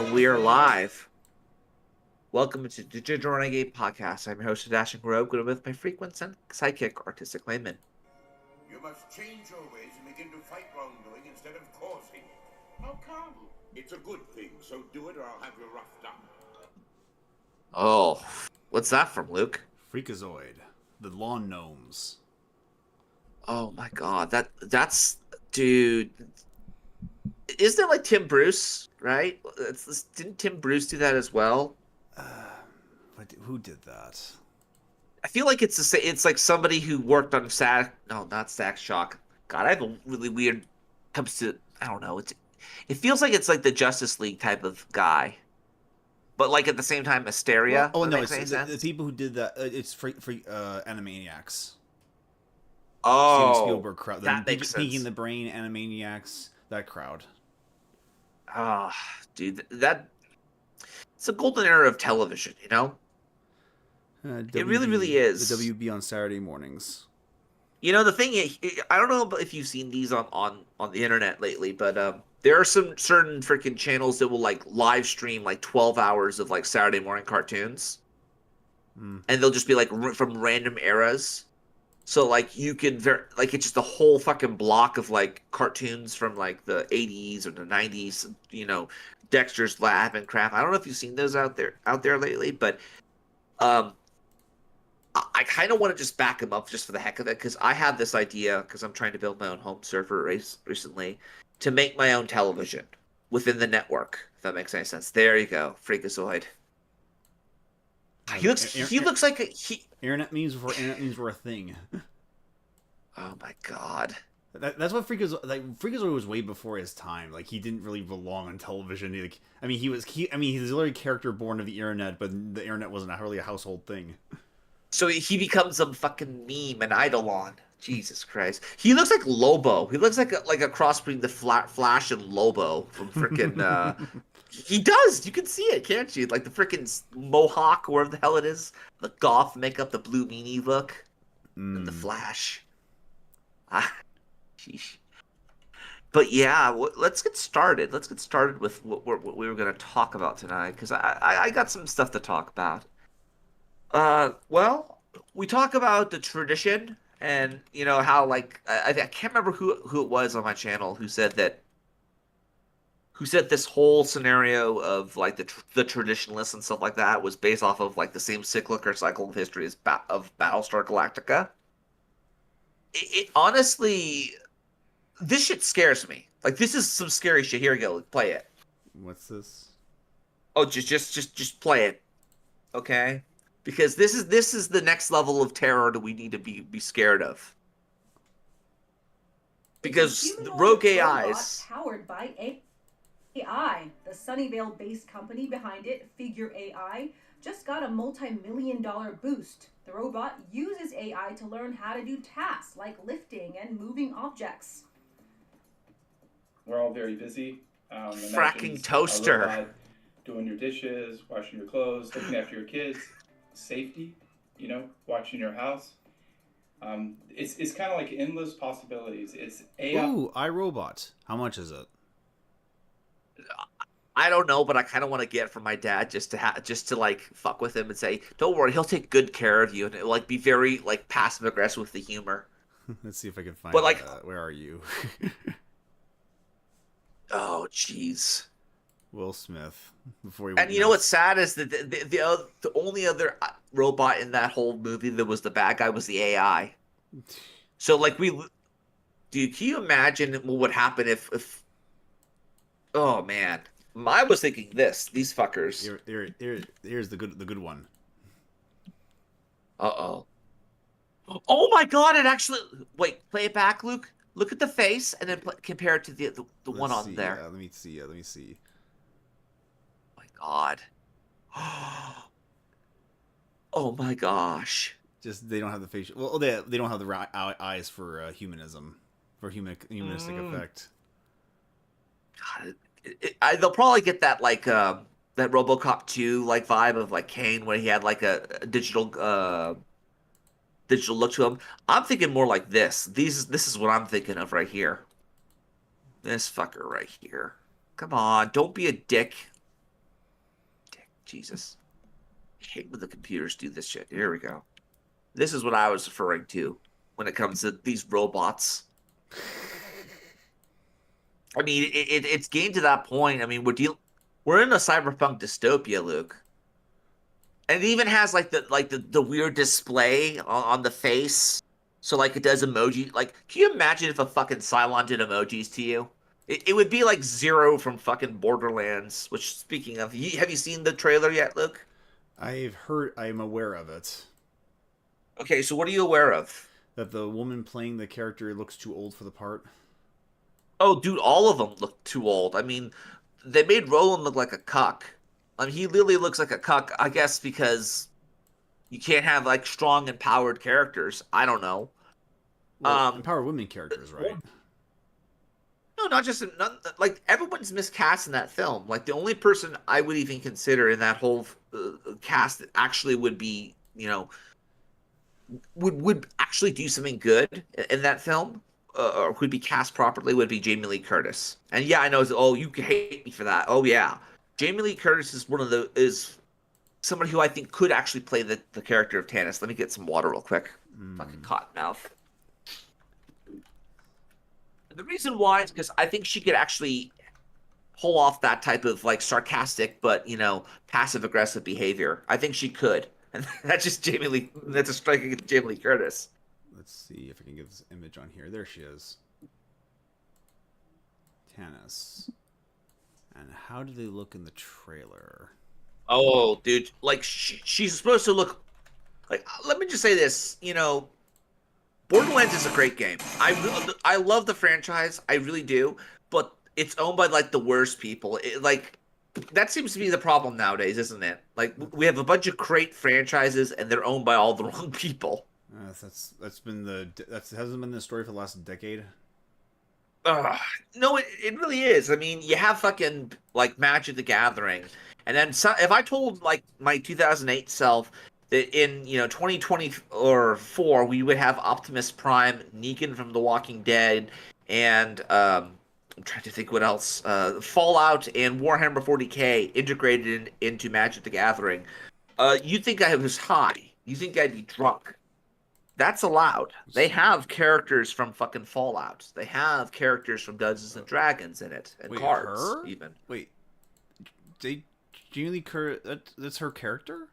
And we are live. Welcome to the Digital Renegade podcast. I'm your host, Dashing Rogue, and with my frequent sidekick, Artistic Layman. You must change your ways and begin to fight wrongdoing instead of causing it. How come? It's a good thing, so do it or I'll have you roughed up. Oh, what's that from, Luke? Freakazoid, the lawn gnomes. Oh my god, that's dude. Isn't it like Tim Bruce, right? Didn't Tim Bruce do that as well? Who did that? I feel like it's like somebody who worked on not Stack Shock. God, I have a really weird comes to I don't know. It feels like it's like the Justice League type of guy, but like at the same time, Hysteria. Well, no, makes it's any the people who did that. It's for Animaniacs. Steven Oh, Spielberg crowd. that makes sense. Pinky in the Brain, Animaniacs, that crowd. Ah, dude, it's a golden era of television, you know? It really, really is. The WB on Saturday mornings. You know, the thing is, I don't know if you've seen these on the internet lately, but there are some certain freaking channels that will like live stream like 12 hours of like Saturday morning cartoons. And they'll just be like from random eras. So like you can like it's just a whole fucking block of like cartoons from like the 80s or the 90s, you know, Dexter's Lab and crap. I don't know if you've seen those out there lately, but I kind of want to just back them up just for the heck of it because I have this idea because I'm trying to build my own home server recently to make my own television within the network. If that makes any sense. There you go, Freakazoid. He looks like Internet memes before internet memes were a thing. Oh my god. That's what Freakazoid was way before his time. Like he didn't really belong on television. Like he's literally a character born of the internet, but the internet wasn't really a household thing. So he becomes a fucking meme, an eidolon. Jesus Christ. He looks like Lobo. He looks like a cross between the Flash and Lobo from freaking He does. You can see it, can't you? Like the freaking mohawk, wherever the hell it is. The goth makeup, the blue meanie look. And the Flash. Sheesh. But yeah, let's get started. Let's get started with what we were going to talk about tonight, because I got some stuff to talk about. Well, we talk about the tradition and, you know, how, like, I can't remember who it was on my channel who said this whole scenario of, like, the traditionalists and stuff like that was based off of, like, the same cyclic or cycle of history as of Battlestar Galactica. It honestly, this shit scares me. Like, this is some scary shit. Here we go. Play it. What's this? Oh, just play it. Okay? Because this is the next level of terror that we need to be scared of. Because rogue AIs powered by AI, the Sunnyvale-based company behind it, Figure AI, just got a multi-million-dollar boost. The robot uses AI to learn how to do tasks like lifting and moving objects. We're all very busy. Fracking toaster. A robot doing your dishes, washing your clothes, looking after your kids. Safety, you know, watching your house. It's kind of like endless possibilities. It's AI. Ooh, iRobot. How much is it? I don't know, but I kind of want to get it from my dad just to like fuck with him and say, "Don't worry, he'll take good care of you," and it'll, like, be very like passive aggressive with the humor. Let's see if I can find. But like, where are you? Oh, jeez. Will Smith. Before he and you know what's sad is that the only other robot in that whole movie that was the bad guy was the AI. So like dude, can you imagine what would happen if oh man, I was thinking these fuckers. Here's the good one. Uh-oh. Oh my god, it actually wait, play it back, Luke. Look at the face and then compare it to the one on there. Let me see. God. Oh my gosh. Just they don't have the facial. Well, they don't have the right eyes for humanism, for humanistic effect. God, they'll probably get that like that RoboCop 2 like vibe of like Kane, where he had like a digital look to him. I'm thinking more like this. This is what I'm thinking of right here. This fucker right here. Come on, don't be a dick. Jesus. I hate when the computers do this shit. Here we go. This is what I was referring to when it comes to these robots. I mean, it's getting to that point. I mean, we're in a cyberpunk dystopia, Luke. And it even has like the weird display on the face. So like it does emoji. Like, can you imagine if a fucking Cylon did emojis to you? It would be like Zero from fucking Borderlands. Which, speaking of, have you seen the trailer yet, Luke? I'm aware of it. Okay, so what are you aware of? That the woman playing the character looks too old for the part. Oh, dude, all of them look too old. I mean, they made Roland look like a cuck. I mean, he literally looks like a cuck, I guess, because you can't have like strong, empowered characters. I don't know. Well, empowered women characters, right? No, like everyone's miscast in that film. Like the only person I would even consider in that whole cast that actually would be, would actually do something good in that film, or would be cast properly, would be Jamie Lee Curtis. And yeah, I know. Oh, you hate me for that. Oh yeah, Jamie Lee Curtis is somebody who I think could actually play the character of Tannis. Let me get some water real quick. Fucking cotton mouth. The reason why is because I think she could actually pull off that type of like sarcastic but passive aggressive behavior. I think she could, and that's just Jamie Lee. That's a striking Jamie Lee Curtis. Let's see if I can get this image on here. There she is, Tannis. And how do they look in the trailer? Oh, dude, like she's supposed to look like. Let me just say this, Borderlands is a great game. I love the franchise. I really do. But it's owned by like the worst people. That seems to be the problem nowadays, isn't it? Like we have a bunch of great franchises and they're owned by all the wrong people. That's hasn't been the story for the last decade. No, it really is. I mean, you have fucking like Magic the Gathering, and then if I told like my 2008 self that in 2020 or 4 we would have Optimus Prime, Negan from The Walking Dead, and I'm trying to think what else, Fallout and Warhammer 40K integrated into Magic the Gathering, you think I was high? You think I'd be drunk? That's allowed. They have characters from fucking Fallout. They have characters from Dungeons and Dragons in it, and cards even. Wait, Jamie Lee Curtis? That's her character?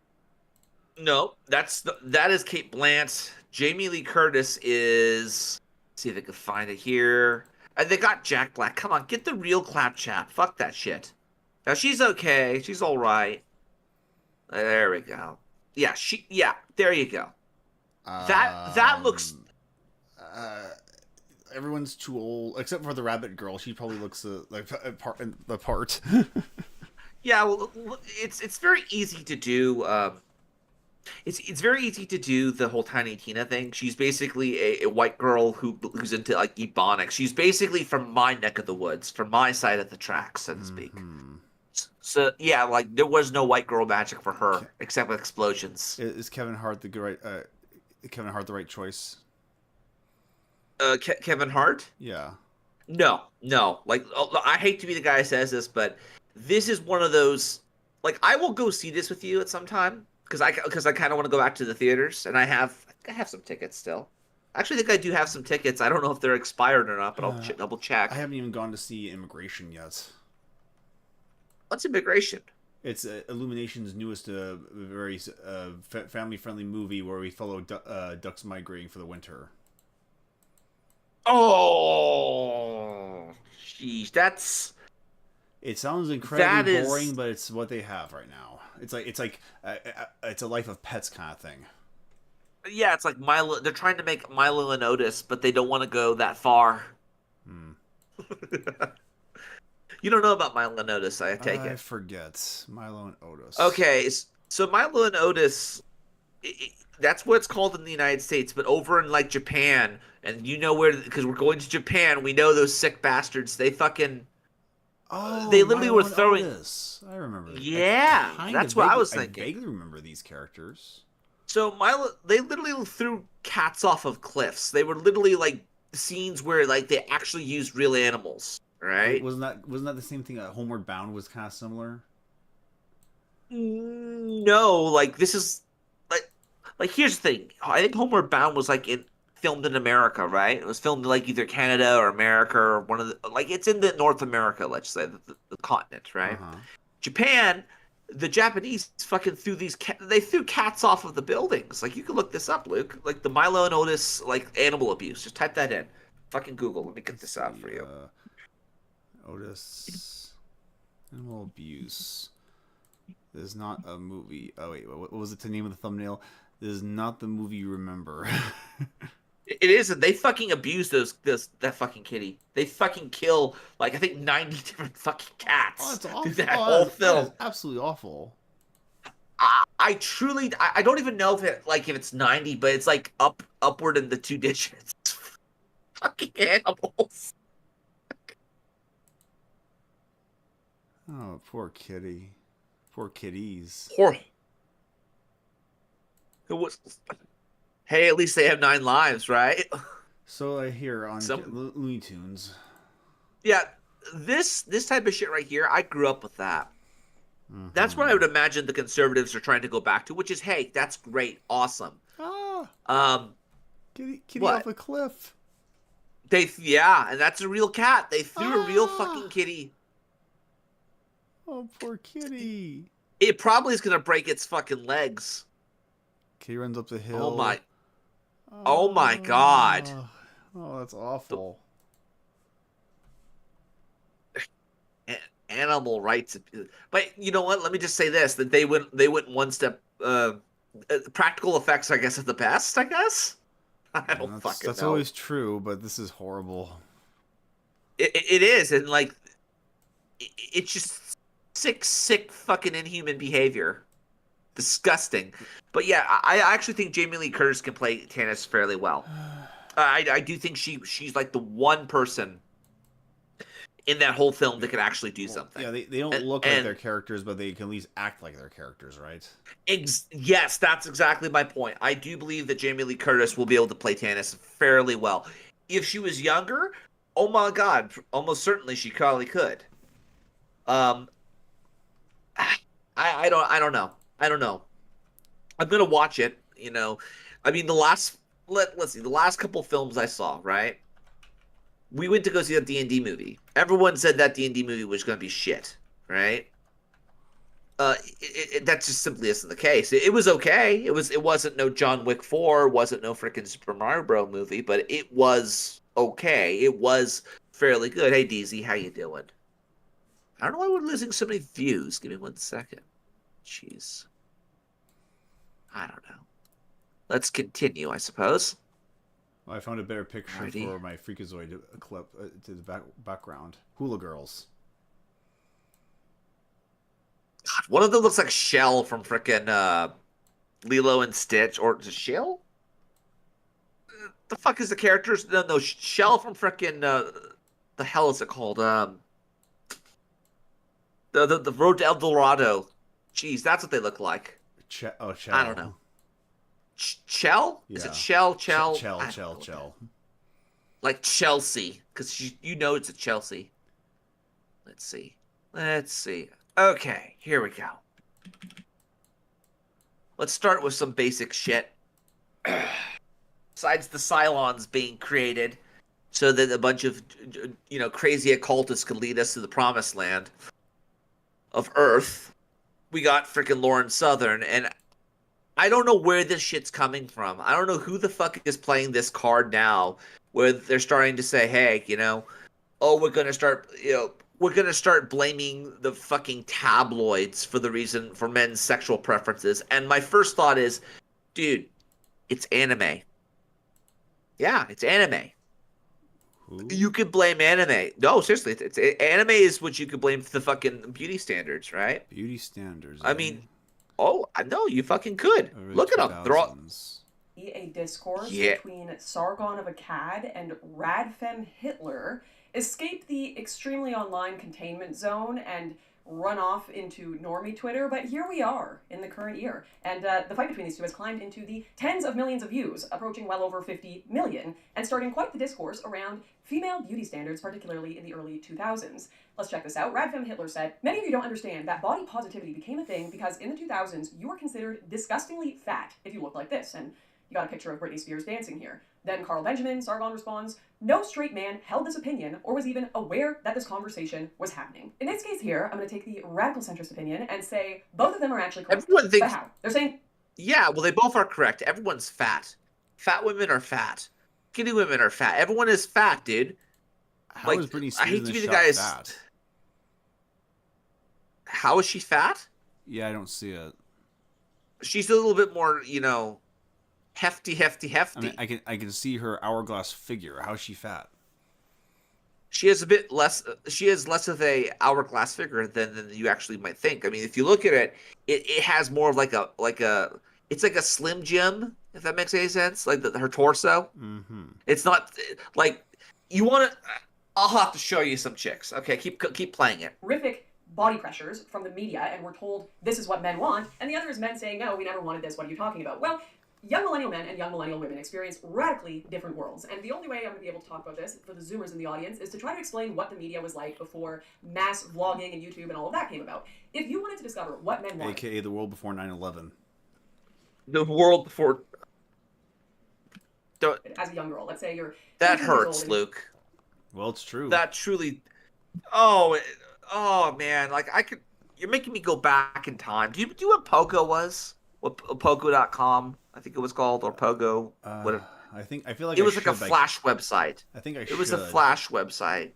No, that is Kate Blanchett. Jamie Lee Curtis is. Let's see if I can find it here. And they got Jack Black. Come on, get the real claptrap. Fuck that shit. Now she's okay. She's all right. There we go. Yeah, there you go. That looks. Everyone's too old except for the rabbit girl. She probably looks like the part. Yeah, well, it's very easy to do. It's very easy to do the whole Tiny Tina thing. She's basically a white girl who's into like ebonics. She's basically from my neck of the woods, from my side of the tracks, so to speak. So yeah, like there was no white girl magic for her except with explosions. Is Kevin Hart the right choice? Kevin Hart? Yeah. No. Like I hate to be the guy who says this, but this is one of those. Like I will go see this with you at some time because I kind of want to go back to the theaters, and I have some tickets still. I actually think I do have some tickets. I don't know if they're expired or not, but I'll double check. I haven't even gone to see Immigration yet. What's Immigration? It's Illumination's newest, very family-friendly movie where we follow ducks migrating for the winter. Oh, jeez, that's. It sounds incredibly boring, but it's what they have right now. It's a Life of Pets kind of thing. Yeah, it's like Milo. They're trying to make Milo and Otis, but they don't want to go that far. You don't know about Milo and Otis, I take it. I forget. Milo and Otis. Okay, so Milo and Otis, that's what it's called in the United States, but over in like Japan, and because we're going to Japan, we know those sick bastards. They fucking. Oh, they literally Milo were throwing. Otis. I remember. Yeah, that's what I was thinking. I vaguely remember these characters. So they literally threw cats off of cliffs. They were literally like scenes where like they actually used real animals. Right? Wasn't that the same thing? Homeward Bound was kind of similar. know, like this is like here's the thing. I think Homeward Bound was like filmed in America, right? It was filmed in like either Canada or America or one of the like it's in the North America, let's say the continent, right? Uh-huh. Japan, the Japanese fucking they threw cats off of the buildings. Like you can look this up, Luke. Like the Milo and Otis like animal abuse. Just type that in. Fucking Google. Let me get this out for you. Otis animal abuse. This is not a movie. Oh wait, what was it? The name of the thumbnail? This is not the movie you remember. It isn't. They fucking abuse that fucking kitty. They fucking kill like I think 90 different fucking cats Oh, that's awful. through that whole film. That is absolutely awful. I truly I don't even know if it's 90, but it's like upward in the 2 digits. Fucking animals. Oh, poor kitty. Poor kitties. Poor. It was. Hey, at least they have 9 lives, right? So I hear on Looney Tunes. Yeah, this type of shit right here, I grew up with that. Mm-hmm. That's what I would imagine the conservatives are trying to go back to, which is, hey, that's great, awesome. Kitty what? off a cliff. And that's a real cat. They threw a real fucking kitty. Oh, poor kitty. It probably is gonna break its fucking legs. Kitty runs up the hill. Oh my. Oh my god. Oh, that's awful. Animal rights, but you know what? Let me just say this: that they went one step. Practical effects, I guess, are the best. I guess. I don't fucking know. That's always true, but this is horrible. It is, and like, it's just sick, fucking inhuman behavior. Disgusting. But yeah, I actually think Jamie Lee Curtis can play Tannis fairly well. I do think she's like the one person in that whole film that could actually do something. Yeah, they don't look like their characters, but they can at least act like their characters, right? Yes, that's exactly my point. I do believe that Jamie Lee Curtis will be able to play Tannis fairly well. If she was younger, oh my god, almost certainly she probably could. I don't know. I'm gonna watch it. You know, I mean let's see. The last couple films I saw, right? We went to go see that D&D movie. Everyone said that D&D movie was going to be shit, right? That just simply isn't the case. It was okay. It wasn't no John Wick 4, wasn't no freaking Super Mario Bros. Movie, but it was okay. It was fairly good. Hey, DZ, how you doing? I don't know why we're losing so many views. Give me 1 second. Jeez. I don't know. Let's continue, I suppose. Well, I found a better picture for my Freakazoid clip to the background. Hula Girls. God, one of them looks like Shell from frickin' Lilo and Stitch, or is it Shell? The fuck is the characters? No, Shell from frickin' the hell is it called? The Road to El Dorado. Jeez, that's what they look like. Chell. I don't know. Chell? Yeah. Is it Chell? Chell. Like Chelsea, because you know it's a Chelsea. Let's see. Okay, here we go. Let's start with some basic shit. Besides the Cylons being created so that a bunch of crazy occultists could lead us to the promised land of Earth, we got freaking Lauren Southern, and I don't know where this shit's coming from. I don't know who the fuck is playing this card now, where they're starting to say, hey, we're gonna start blaming the fucking tabloids for the reason for men's sexual preferences. And my first thought is, dude, it's anime. Yeah, it's anime. Who? You could blame anime. No, seriously, it's anime is what you could blame for the fucking beauty standards, right? Beauty standards. I mean, I know you fucking could. Look it up. They're all... A discourse between Sargon of Akkad and Radfem Hitler escaped the extremely online containment zone and run off into normie Twitter, but here we are in the current year. And the fight between these two has climbed into the tens of millions of views, approaching well over 50 million, and starting quite the discourse around female beauty standards, particularly in the early 2000s. Let's check this out. Radfem Hitler said, "Many of you don't understand that body positivity became a thing because in the 2000s, you were considered disgustingly fat if you looked like this." And you got a picture of Britney Spears dancing here. Then Carl Benjamin, Sargon, responds, "No straight man held this opinion or was even aware that this conversation was happening." In this case here, I'm going to take the radical centrist opinion and say both of them are actually correct. Everyone thinks... But how? They're saying... Yeah, well, they both are correct. Everyone's fat. Fat women are fat. Skinny women are fat. Everyone is fat, dude. How is Britney Spears I hate in to this be the shot guy fat? How is she fat? Yeah, I don't see it. She's a little bit more, hefty. I mean, I can see her hourglass figure. How is she fat? She has a bit less. She has less of a hourglass figure than you actually might think. I mean, if you look at it, it has more of like a it's like a Slim Jim, if that makes any sense. Like her torso. Mm-hmm. It's not like you want to. I'll have to show you some chicks. Okay, keep playing it. Horrific body pressures from the media, and we're told this is what men want, and the other is men saying, "No, we never wanted this. What are you talking about?" Well, young millennial men and young millennial women experience radically different worlds, and the only way I'm going to be able to talk about this for the Zoomers in the audience is to try to explain what the media was like before mass vlogging and YouTube and all of that came about. If you wanted to discover what men wanted... AKA the world before 9/11. The world before... As a young girl, let's say you're... That 18 years old hurts, and... Luke. Well, it's true. That truly... Oh, man. Like, You're making me go back in time. Do you know what Pogo was? What Pogo.com, I think it was called, or Pogo. I feel like it was like a Flash website. I think it was a Flash website.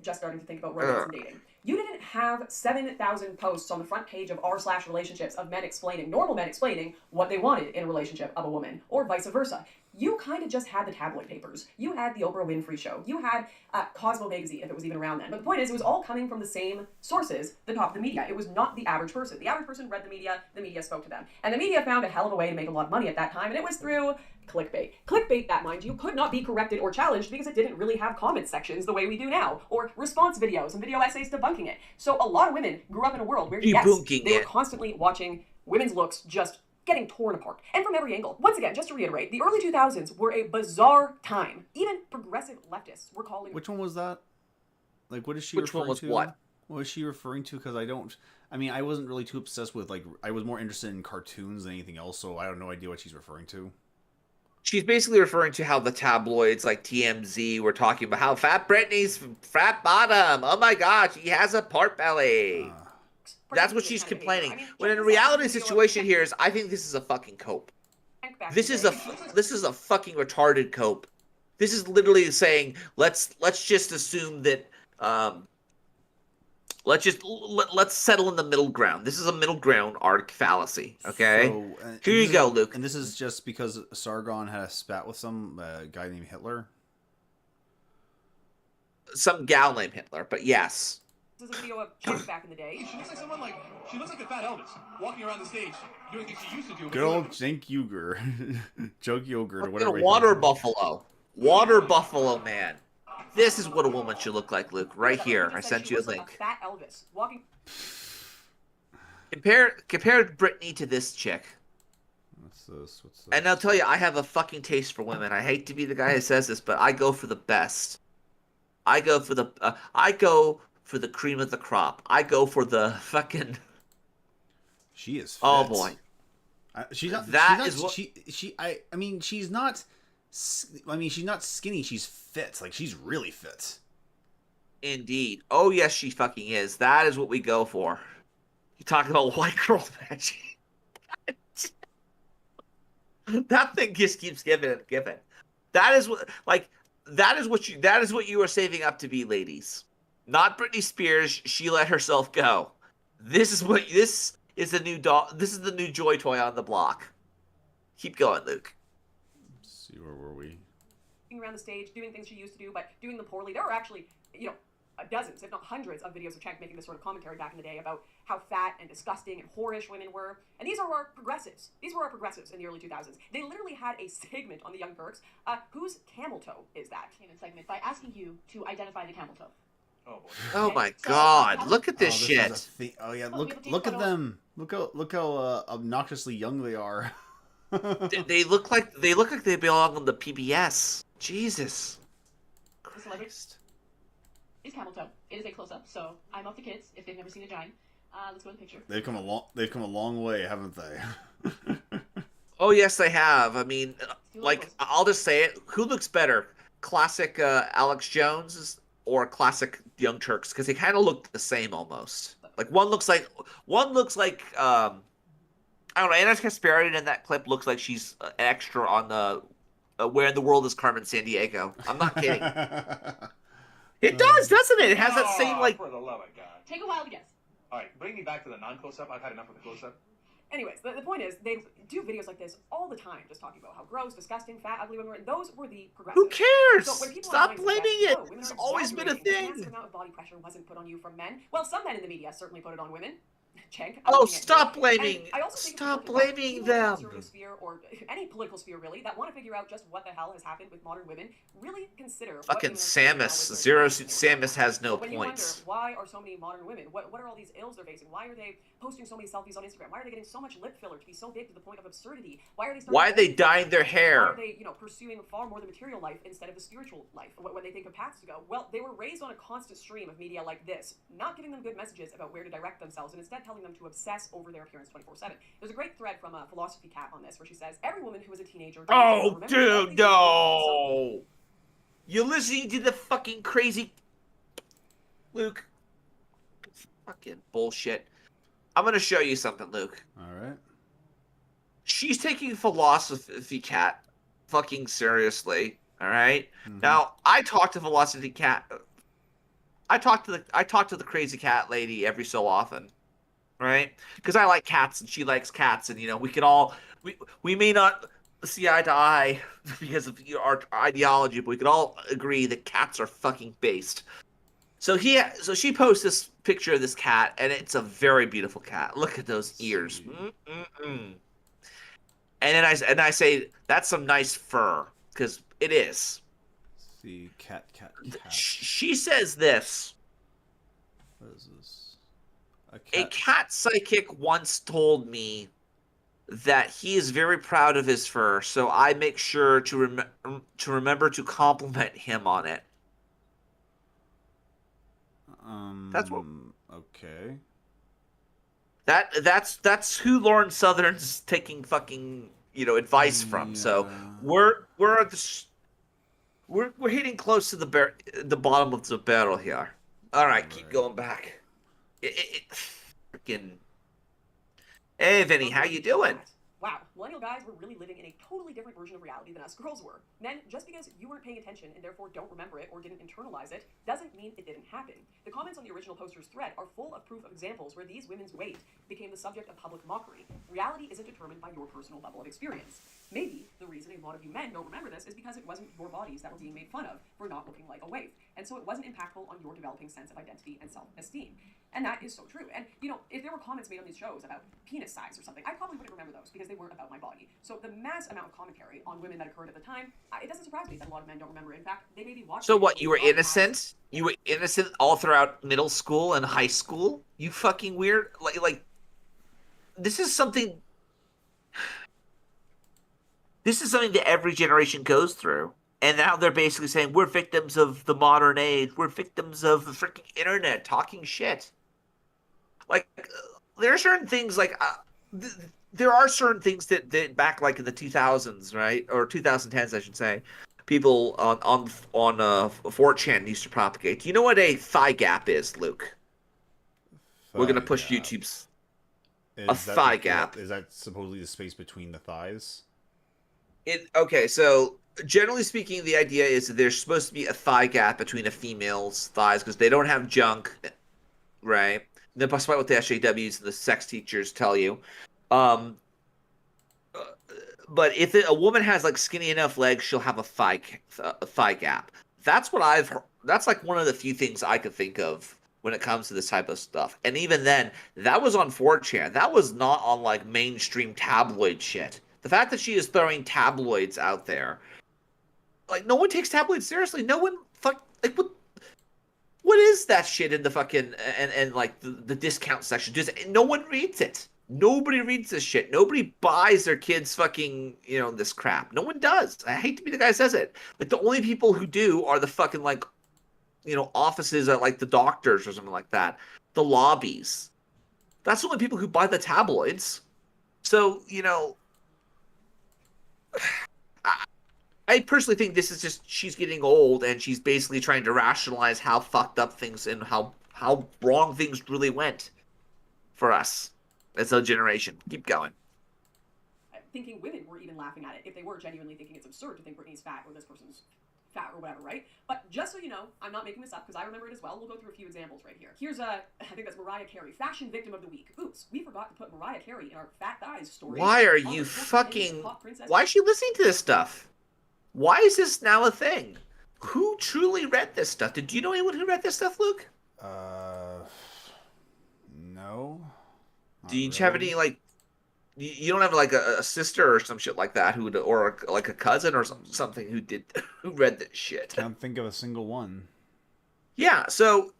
Just starting to think about romance and dating. You didn't have 7,000 posts on the front page of r/relationships of normal men explaining what they wanted in a relationship of a woman, or vice versa. You kind of just had the tabloid papers. You had the Oprah Winfrey Show. You had Cosmo Magazine, if it was even around then. But the point is, it was all coming from the same sources, the top of the media. It was not the average person. The average person read the media spoke to them. And the media found a hell of a way to make a lot of money at that time, and it was through clickbait. Clickbait, that, mind you, could not be corrected or challenged because it didn't really have comment sections the way we do now, or response videos and video essays debunking it. So a lot of women grew up in a world where, yes, they were constantly watching women's looks just getting torn apart, and from every angle. Once again, just to reiterate, the early 2000s were a bizarre time. Even progressive leftists were calling... Which one was that? Like, what is she Which referring one was to? what? What was she referring to? Because I wasn't really too obsessed with, like, I was more interested in cartoons than anything else, so I have no idea what she's referring to. She's basically referring to how the tabloids like TMZ were talking about how fat Britney's fat bottom. Oh my god, she has a part belly. That's what she's complaining. When in reality, the situation here is, I think this is a fucking cope. This is a fucking retarded cope. This is literally saying, let's just assume that, let's settle in the middle ground. This is a middle ground arc fallacy. Okay, so, here you go, Luke. And this is just because Sargon had a spat with some guy named Hitler. Some gal named Hitler, but yes. This is a video of chicks back in the day. She looks like a fat Elvis, walking around the stage, doing things she used to do. Good old Jink Uger. Joke Yogurt, or whatever. Water buffalo. Water buffalo man. This is what a woman should look like, Luke. Right here. I sent you a link. Like a fat Elvis, walking... Compare Britney to this chick. What's this? And I'll tell you, I have a fucking taste for women. I hate to be the guy who says this, but I go for the best. I go for the cream of the crop. I go for the fucking... She is fit. Oh boy. She's not skinny, she's fit. Like, she's really fit. Indeed. Oh yes, she fucking is. That is what we go for. You talk about white girl magic. That thing just keeps giving and giving. That is what you are saving up to be, ladies. Not Britney Spears. She let herself go. This is the new This is the new joy toy on the block. Keep going, Luke. Let's see, where were we? Around the stage, doing things she used to do, but doing them poorly. There are actually, dozens, if not hundreds, of videos of Chang making this sort of commentary back in the day about how fat and disgusting and whorish women were. And these are our progressives. These were our progressives in the early 2000s. They literally had a segment on the Young Turks. Whose camel toe is that? Segment by asking you to identify the camel toe. Oh boy. Oh Okay, my so, god! Look at Oh, this this shit. is a oh yeah, Oh, look people take look at photos. them. Look how obnoxiously young they are. They look like they belong on the PBS. Jesus The celebrity Christ. is camel toe. It is a close up, so I'm off the kids if they've never seen a giant. Let's go to the picture. They've come a long way, haven't they? Oh yes, they have. I mean, Steal like logos. I'll just say it. Who looks better, classic Alex Jones or classic Young Turks? Because they kind of look the same almost. Like one looks like I don't know. Anna Kasparian in that clip looks like she's an extra on the Where in the World is Carmen Sandiego. I'm not kidding. It does, doesn't it? It has that same like. For the love of God. Take a while to guess. All right, bring me back to the non-close-up. I've had enough of the close-up. Anyways, the point is, they do videos like this all the time, just talking about how gross, disgusting, fat, ugly women were. Those were the progressives. Who cares? So when people Stop online blaming suggest, it. "Oh, women It's are always been a exaggerating, the thing. massive amount of body pressure wasn't put on you from men." Well, some men in the media certainly put it on women. Check. I'm Oh, looking at stop you. blaming! And I also think Stop it's important that blaming people in the them. conservative sphere, or any political sphere really, that want to figure out just what the hell has happened with modern women, really consider what Fucking women are saying now Samus. with Zero their Suit Samus has no when you wonder points. why are so many modern women, what are all these ills they're facing? Why are they posting so many selfies on Instagram? Why are they getting so much lip filler to be so big to the point of absurdity? Why are they Why are they dyeing their Why hair? are they, pursuing far more the material life instead of the spiritual life when they think of paths to go? Well, they were raised on a constant stream of media like this, not giving them good messages about where to direct themselves, and instead telling them to obsess over their appearance 24/7. There's a great thread from a philosophy cat on this where she says, every woman who was a teenager... Oh, dude, no! You're listening to the fucking crazy... Luke. Fucking bullshit. I'm gonna show you something, Luke. Alright. She's taking philosophy cat fucking seriously, alright? Mhm. Now, I talk to philosophy cat... I talk to the crazy cat lady every so often, right? Because I like cats and she likes cats, and we can all we may not see eye to eye because of our ideology, but we can all agree that cats are fucking based. So she posts this picture of this cat, and it's a very beautiful cat. Look at those ears. Mm-mm-mm. And then I say that's some nice fur, because it is. See, cat. She says this. What is this? A cat psychic once told me that he is very proud of his fur, so I make sure to remember to compliment him on it. That's what. Okay. That's who Lauren Southern's taking fucking advice from. So we're hitting close to the bottom of the barrel here. All right, keep going back. Freaking. Hey, Vinny, how you doing? Wow, millennial guys were really living in a totally different version of reality than us girls were. Men, just because you weren't paying attention and therefore don't remember it or didn't internalize it, doesn't mean it didn't happen. The comments on the original poster's thread are full of proof of examples where these women's weight became the subject of public mockery. Reality isn't determined by your personal level of experience. Maybe the reason a lot of you men don't remember this is because it wasn't your bodies that were being made fun of for not looking like a waif, and so it wasn't impactful on your developing sense of identity and self-esteem. And that is so true. And, if there were comments made on these shows about penis size or something, I probably wouldn't remember those because they weren't about my body. So the mass amount of commentary on women that occurred at the time, it doesn't surprise me that a lot of men don't remember. In fact, they may be watching... So what, you were innocent? You were innocent all throughout middle school and high school? You fucking weird... Like this is something... This is something that every generation goes through. And now they're basically saying, we're victims of the modern age. We're victims of the freaking internet talking shit. Like, there are certain things, like... there are certain things that back like in the 2000s, right, or 2010s, I should say, people on 4chan used to propagate. Do you know what a thigh gap is, Luke? We're gonna push YouTube's thigh gap. Is that supposedly the space between the thighs? Okay, so generally speaking, the idea is that there's supposed to be a thigh gap between a female's thighs because they don't have junk, right? Despite what the SJWs and the sex teachers tell you. But if a woman has like skinny enough legs, she'll have a thigh gap. That's what I've heard. That's like one of the few things I could think of when it comes to this type of stuff. And even then, that was on 4chan. That was not on like mainstream tabloid shit. The fact that she is throwing tabloids out there, like no one takes tabloids seriously. No one like what. What is that shit in the fucking and like the discount section? Just no one reads it. Nobody reads this shit. Nobody buys their kids fucking, this crap. No one does. I hate to be the guy who says it. Like the only people who do are the fucking like, offices at like the doctors or something like that. The lobbies. That's the only people who buy the tabloids. So, I personally think this is just she's getting old and she's basically trying to rationalize how fucked up things and how wrong things really went for us as a generation. Keep going. Thinking women were even laughing at it if they were genuinely thinking it's absurd to think Britney's fat or this person's fat or whatever, right? But just so you know, I'm not making this up because I remember it as well. We'll go through a few examples right here. Here's I think that's Mariah Carey, fashion victim of the week. Oops, we forgot to put Mariah Carey in our fat thighs story. Why are you fucking... Why is she listening to this stuff? Why is this now a thing? Who truly read this stuff? Did you know anyone who read this stuff, Luke? No. Do you have any, like... You don't have, like, a sister or some shit like that who would... Or, like, a cousin or something who read this shit? Can't think of a single one. Yeah, so...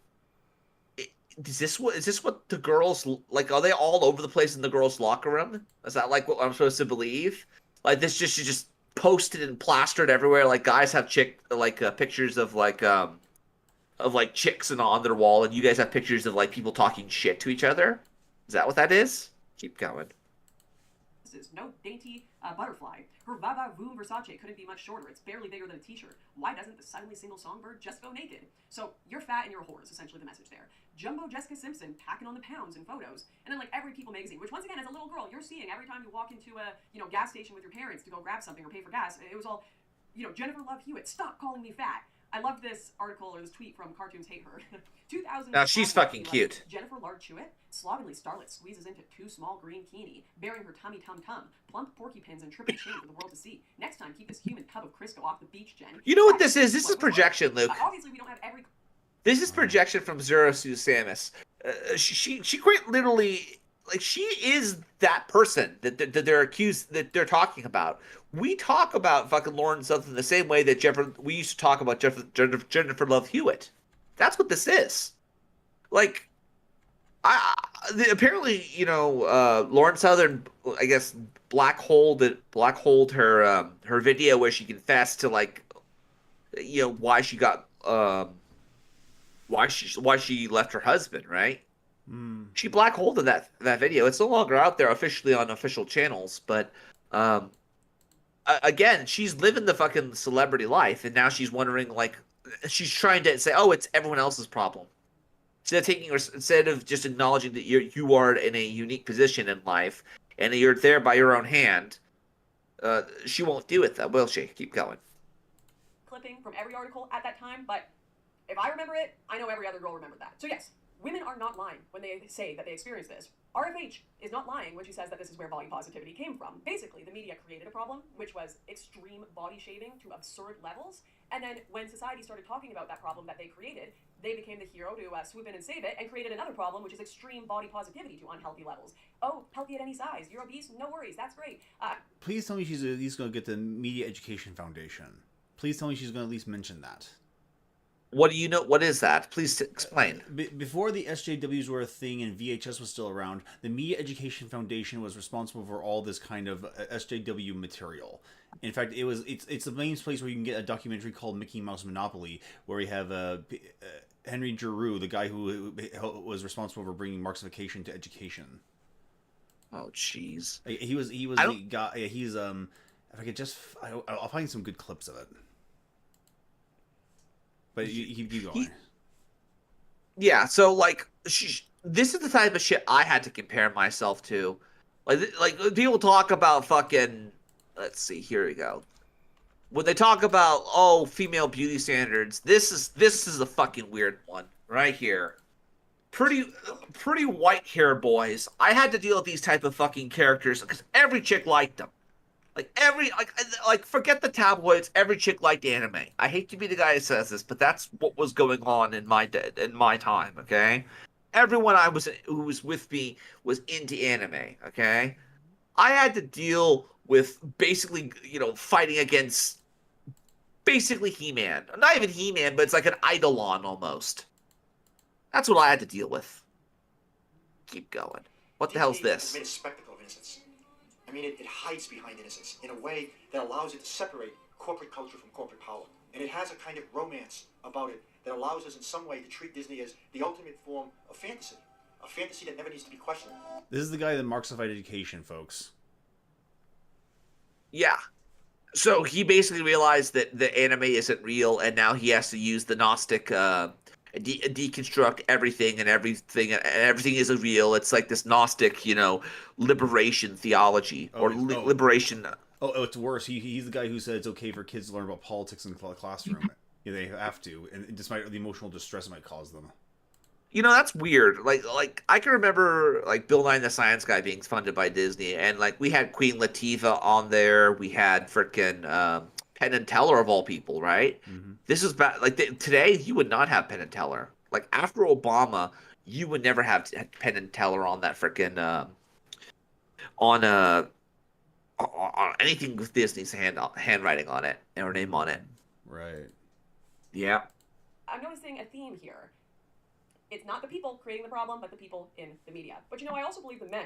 Is this what the girls... Like, are they all over the place in the girls' locker room? Is that, like, what I'm supposed to believe? Like, this just posted and plastered everywhere. Like, guys have pictures of, like, chicks on their wall, and you guys have pictures of, like, people talking shit to each other? Is that what that is? Keep going. No dainty butterfly. Her Vava Voom Versace couldn't be much shorter. It's barely bigger than a t-shirt. Why doesn't the suddenly single songbird just go naked? So you're fat and you're a whore is essentially the message there. Jumbo Jessica Simpson packing on the pounds in photos. And then like every People magazine, which once again as a little girl you're seeing every time you walk into a gas station with your parents to go grab something or pay for gas. It was all, Jennifer Love Hewitt, stop calling me fat. I loved this article or this tweet from Cartoons Hate Her. 2000. Now she's fucking cute. Jennifer Lard Hewitt, slovenly starlet squeezes into too small green kini, bearing her tummy tum-tum, plump porky pins and triple chin for the world to see. Next time, keep this human tub of Crisco off the beach, Jen. You know what this is? This is projection, Luke. Obviously, we don't have every... This is projection from Zero Suit Samus. She quite literally... Like, she is that person that they're accused, that they're talking about. We talk about fucking Lauren Southern the same way that we used to talk about Jennifer Love Hewitt. That's what this is. Like, apparently, Lauren Southern, I guess, black holed her video where she confessed to, like, why she got, why she left her husband, right? She black holed that video. It's no longer out there officially on official channels, but again, she's living the fucking celebrity life, and now she's wondering, like, she's trying to say, oh, it's everyone else's problem. Instead of just acknowledging that you are in a unique position in life and you're there by your own hand, she won't do it though, will she? Keep going. Clipping from every article at that time, but if I remember it, I know every other girl remembered that. So yes, women are not lying when they say that they experienced this. RFH is not lying when she says that this is where body positivity came from. Basically, the media created a problem, which was extreme body shaming to absurd levels. And then when society started talking about that problem that they created, they became the hero to swoop in and save it and created another problem, which is extreme body positivity to unhealthy levels. Oh, healthy at any size. You're obese? No worries. That's great. Please tell me she's at least going to get the Media Education Foundation. Please tell me she's going to at least mention that. What do you know? What is that? Please explain. Before the SJWs were a thing and VHS was still around, the Media Education Foundation was responsible for all this kind of SJW material. In fact, it's the main place where you can get a documentary called Mickey Mouse Monopoly, where we have Henry Giroux, the guy who was responsible for bringing Marxification to education. Oh, jeez. He was the guy. He's if I could just, I'll find some good clips of it. But you keep going. Yeah, so, like, this is the type of shit I had to compare myself to. Like people talk about fucking, let's see, here we go. When they talk about, oh, female beauty standards, this is a fucking weird one right here. Pretty white hair boys. I had to deal with these type of fucking characters because every chick liked them. Like forget the tabloids. Every chick liked anime. I hate to be the guy who says this, but that's what was going on in my time. Okay, everyone who was with me was into anime. Okay, I had to deal with basically fighting against basically He-Man. Not even He-Man, but it's like an Eidolon almost. That's what I had to deal with. Keep going. What the hell's has this? made a spectacle of innocence. I mean, it hides behind innocence in a way that allows it to separate corporate culture from corporate power. And it has a kind of romance about it that allows us in some way to treat Disney as the ultimate form of fantasy. A fantasy that never needs to be questioned. This is the guy that Marxified education, folks. Yeah. So he basically realized that the anime isn't real, and now he has to use the Gnostic deconstruct everything, and everything isn't real. It's like this Gnostic, liberation theology liberation. Oh, it's worse. He's the guy who said it's okay for kids to learn about politics in the classroom. Yeah, they have to, and despite the emotional distress it might cause them. That's weird. Like I can remember like Bill Nye and the Science Guy being funded by Disney, and like we had Queen Latifah on there. We had frickin' Penn and Teller of all people, right? Mm-hmm. This is bad. Like today, you would not have Penn and Teller. Like after Obama, you would never have Penn and Teller on that frickin' on anything with Disney's handwriting on it and her name on it. Right. Yeah. I'm noticing a theme here. It's not the people creating the problem, but the people in the media. But I also believe the men,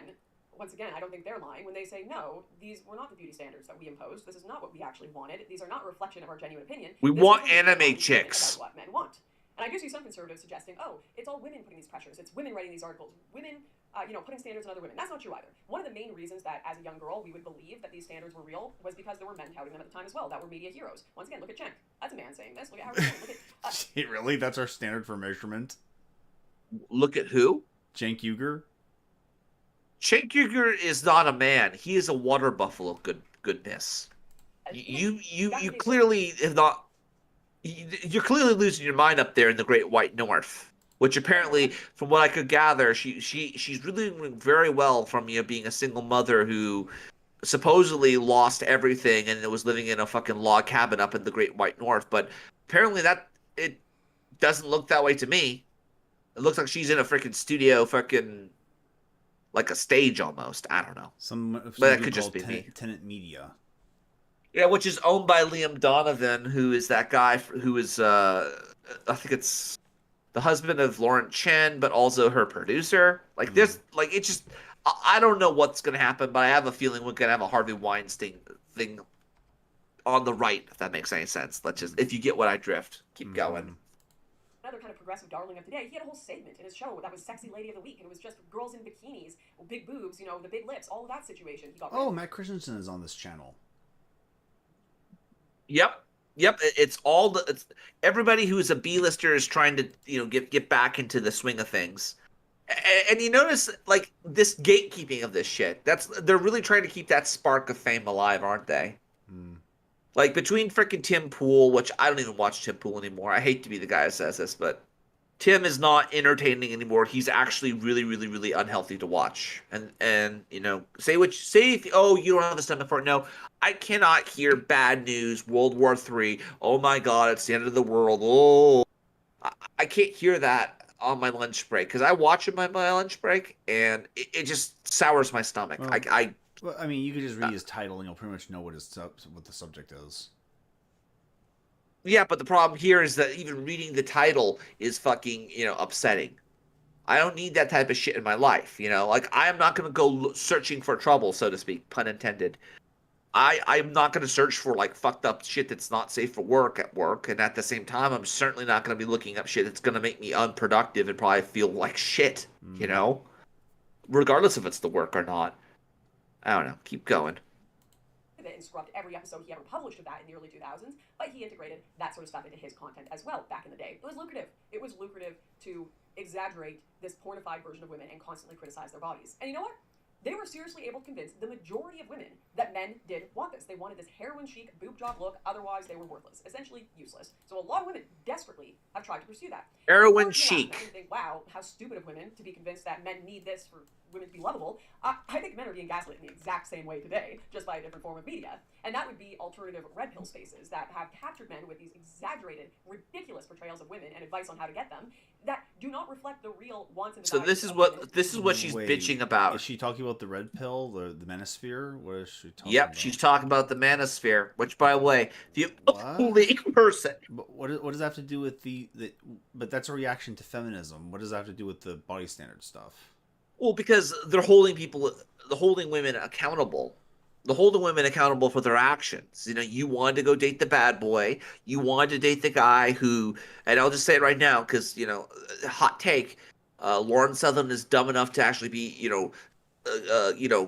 once again, I don't think they're lying when they say, no, these were not the beauty standards that we imposed. This is not what we actually wanted. These are not a reflection of our genuine opinion. We This want is what we anime want chicks. about what men want. And I do see some conservatives suggesting, oh, it's all women putting these pressures. It's women writing these articles. Women, putting standards on other women. That's not true either. One of the main reasons that as a young girl we would believe that these standards were real was because there were men touting them at the time as well. That were media heroes. Once again, look at Cenk. That's a man saying this. Look at Howard Stern. Look at... Really? That's our standard for measurement? Look at who? Cenk Uygur? Cenk Uygur is not a man. He is a water buffalo. Goodness. You clearly have not. You're clearly losing your mind up there in the Great White North, which apparently, from what I could gather, she's really doing very well from being a single mother who supposedly lost everything and was living in a fucking log cabin up in the Great White North. But apparently it doesn't look that way to me. It looks like she's in a freaking studio, fucking like a stage almost. I don't know. But that could just be me. Tenant Media. Yeah, which is owned by Liam Donovan, who is that guy who is, I think it's the husband of Lauren Chen, but also her producer. Like, there's, like, it just, I don't know what's going to happen, but I have a feeling we're going to have a Harvey Weinstein thing on the right, if that makes any sense. If you get what I drift, keep going. Another kind of progressive darling of the day, he had a whole segment in his show that was Sexy Lady of the Week, and it was just girls in bikinis, big boobs, the big lips, all of that situation. He got rid of. Matt Christensen is on this channel. Yep. It's everybody who's a B-lister is trying to get back into the swing of things, and you notice like this gatekeeping of this shit. They're really trying to keep that spark of fame alive, aren't they? Like between freaking Tim Pool, which I don't even watch Tim Pool anymore. I hate to be the guy that says this, but Tim is not entertaining anymore. He's actually really, really, really unhealthy to watch. And say if you don't have the stomach for it. No, I cannot hear bad news. World War III. Oh my God, it's the end of the world. Oh, I can't hear that on my lunch break because I watch it on my lunch break and it just sours my stomach. Well, I mean, you could just read his title and you'll pretty much know what the subject is. Yeah, but the problem here is that even reading the title is fucking, upsetting. I don't need that type of shit in my life, Like, I am not going to go searching for trouble, so to speak, pun intended. I'm not going to search for, like, fucked up shit that's not safe for work at work, and at the same time, I'm certainly not going to be looking up shit that's going to make me unproductive and probably feel like shit, Regardless if it's the work or not. I don't know. Keep going. And scrubbed every episode he ever published of that in the early 2000s, but he integrated that sort of stuff into his content as well back in the day. It was lucrative. It was lucrative to exaggerate this pornified version of women and constantly criticize their bodies. And you know what? They were seriously able to convince the majority of women that men did want this. They wanted this heroin chic boob job look, otherwise they were worthless, essentially useless. So a lot of women desperately have tried to pursue that. Heroin chic. I think, wow, how stupid of women to be convinced that men need this for women to be lovable. I think men are being gaslit in the exact same way today, just by a different form of media. And that would be alternative red pill spaces that have captured men with these exaggerated, ridiculous portrayals of women and advice on how to get them that do not reflect the real wants and So desires. this is what she's bitching about. Is she talking about the red pill, the manosphere? What is she talking Yep, about? she's talking about the manosphere. Which, by the way, the What? only person. But what does that have to do with the? But that's a reaction to feminism. What does that have to do with the body standard stuff? Well, because they're holding women accountable. They're holding women accountable for their actions. You know, you wanted to go date the bad boy. You wanted to date the guy who, and I'll just say it right now because, you know, hot take, Lauren Southern is dumb enough to actually be,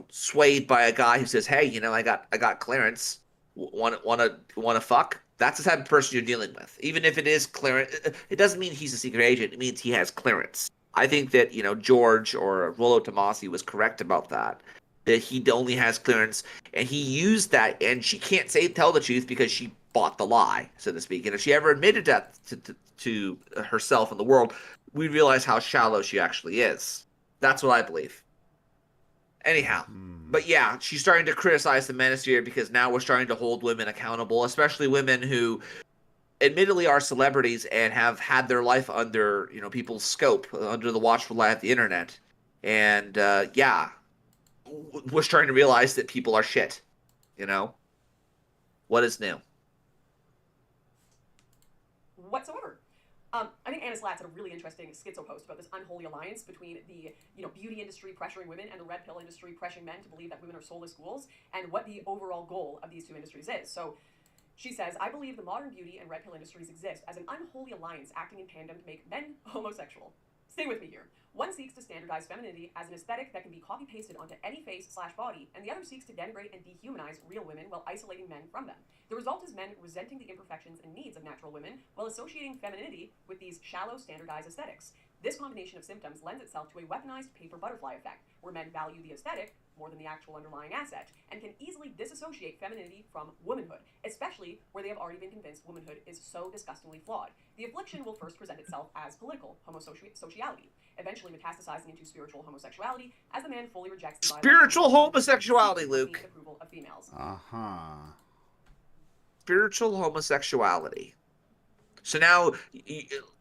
swayed by a guy who says, "Hey, you know, I got clearance. Want to fuck?" That's the type of person you're dealing with. Even if it is clearance, it doesn't mean he's a secret agent. It means he has clearance. I think that, you know, George or Rollo Tomasi was correct about that. That he only has clearance, and he used that, and she can't tell the truth because she bought the lie, so to speak. And if she ever admitted that to herself and the world, we'd realize how shallow she actually is. That's what I believe. Anyhow, but yeah, she's starting to criticize the manosphere because now we're starting to hold women accountable, especially women who admittedly are celebrities and have had their life under, you know, people's scope, under the watchful eye of the internet. And we're starting to realize that people are shit. You know? What is new? Whatsoever. I think Anna Slatz had a really interesting schizo post about this unholy alliance between the beauty industry pressuring women and the red pill industry pressuring men to believe that women are soulless ghouls, and what the overall goal of these two industries is. So she says, "I believe the modern beauty and red pill industries exist as an unholy alliance acting in tandem to make men homosexual." Stay with me here. One seeks to standardize femininity as an aesthetic that can be copy-pasted onto any face/body, and the other seeks to denigrate and dehumanize real women while isolating men from them. The result is men resenting the imperfections and needs of natural women while associating femininity with these shallow, standardized aesthetics. This combination of symptoms lends itself to a weaponized paper butterfly effect, where men value the aesthetic more than the actual underlying asset, and can easily disassociate femininity from womanhood, especially where they have already been convinced womanhood is so disgustingly flawed. The affliction will first present itself as political homosociality, eventually metastasizing into spiritual homosexuality as the man fully rejects the spiritual homosexuality, Luke. Approval of females. Spiritual homosexuality. So now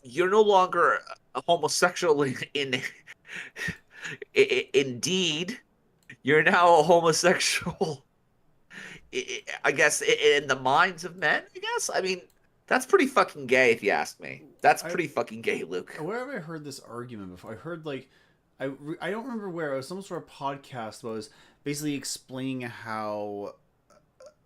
you're no longer a homosexual indeed. You're now a homosexual, I guess, in the minds of men, I guess? I mean, that's pretty fucking gay, if you ask me. That's pretty fucking gay, Luke. Where have I heard this argument before? I heard, like, I don't remember where. It was some sort of podcast that was basically explaining how,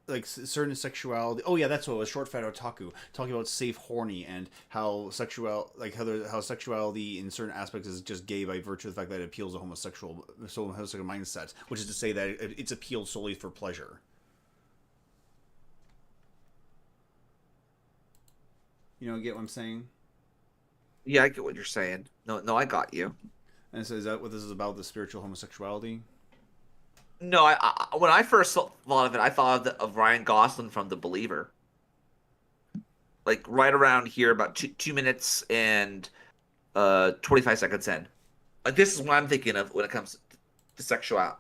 like, certain sexuality. Oh yeah, that's what it was. Short Fat Otaku talking about safe horny and how how sexuality in certain aspects is just gay by virtue of the fact that it appeals to homosexual mindset, which is to say that it's appealed solely for pleasure. You know, get what I'm saying? Yeah, I get what you're saying. No, I got you. And so is that what this is about, the spiritual homosexuality? No, I when I first thought of it, I thought of Ryan Gosling from The Believer. Like right around here, about 2 minutes and 25 seconds in. Like this is what I'm thinking of when it comes to sexuality.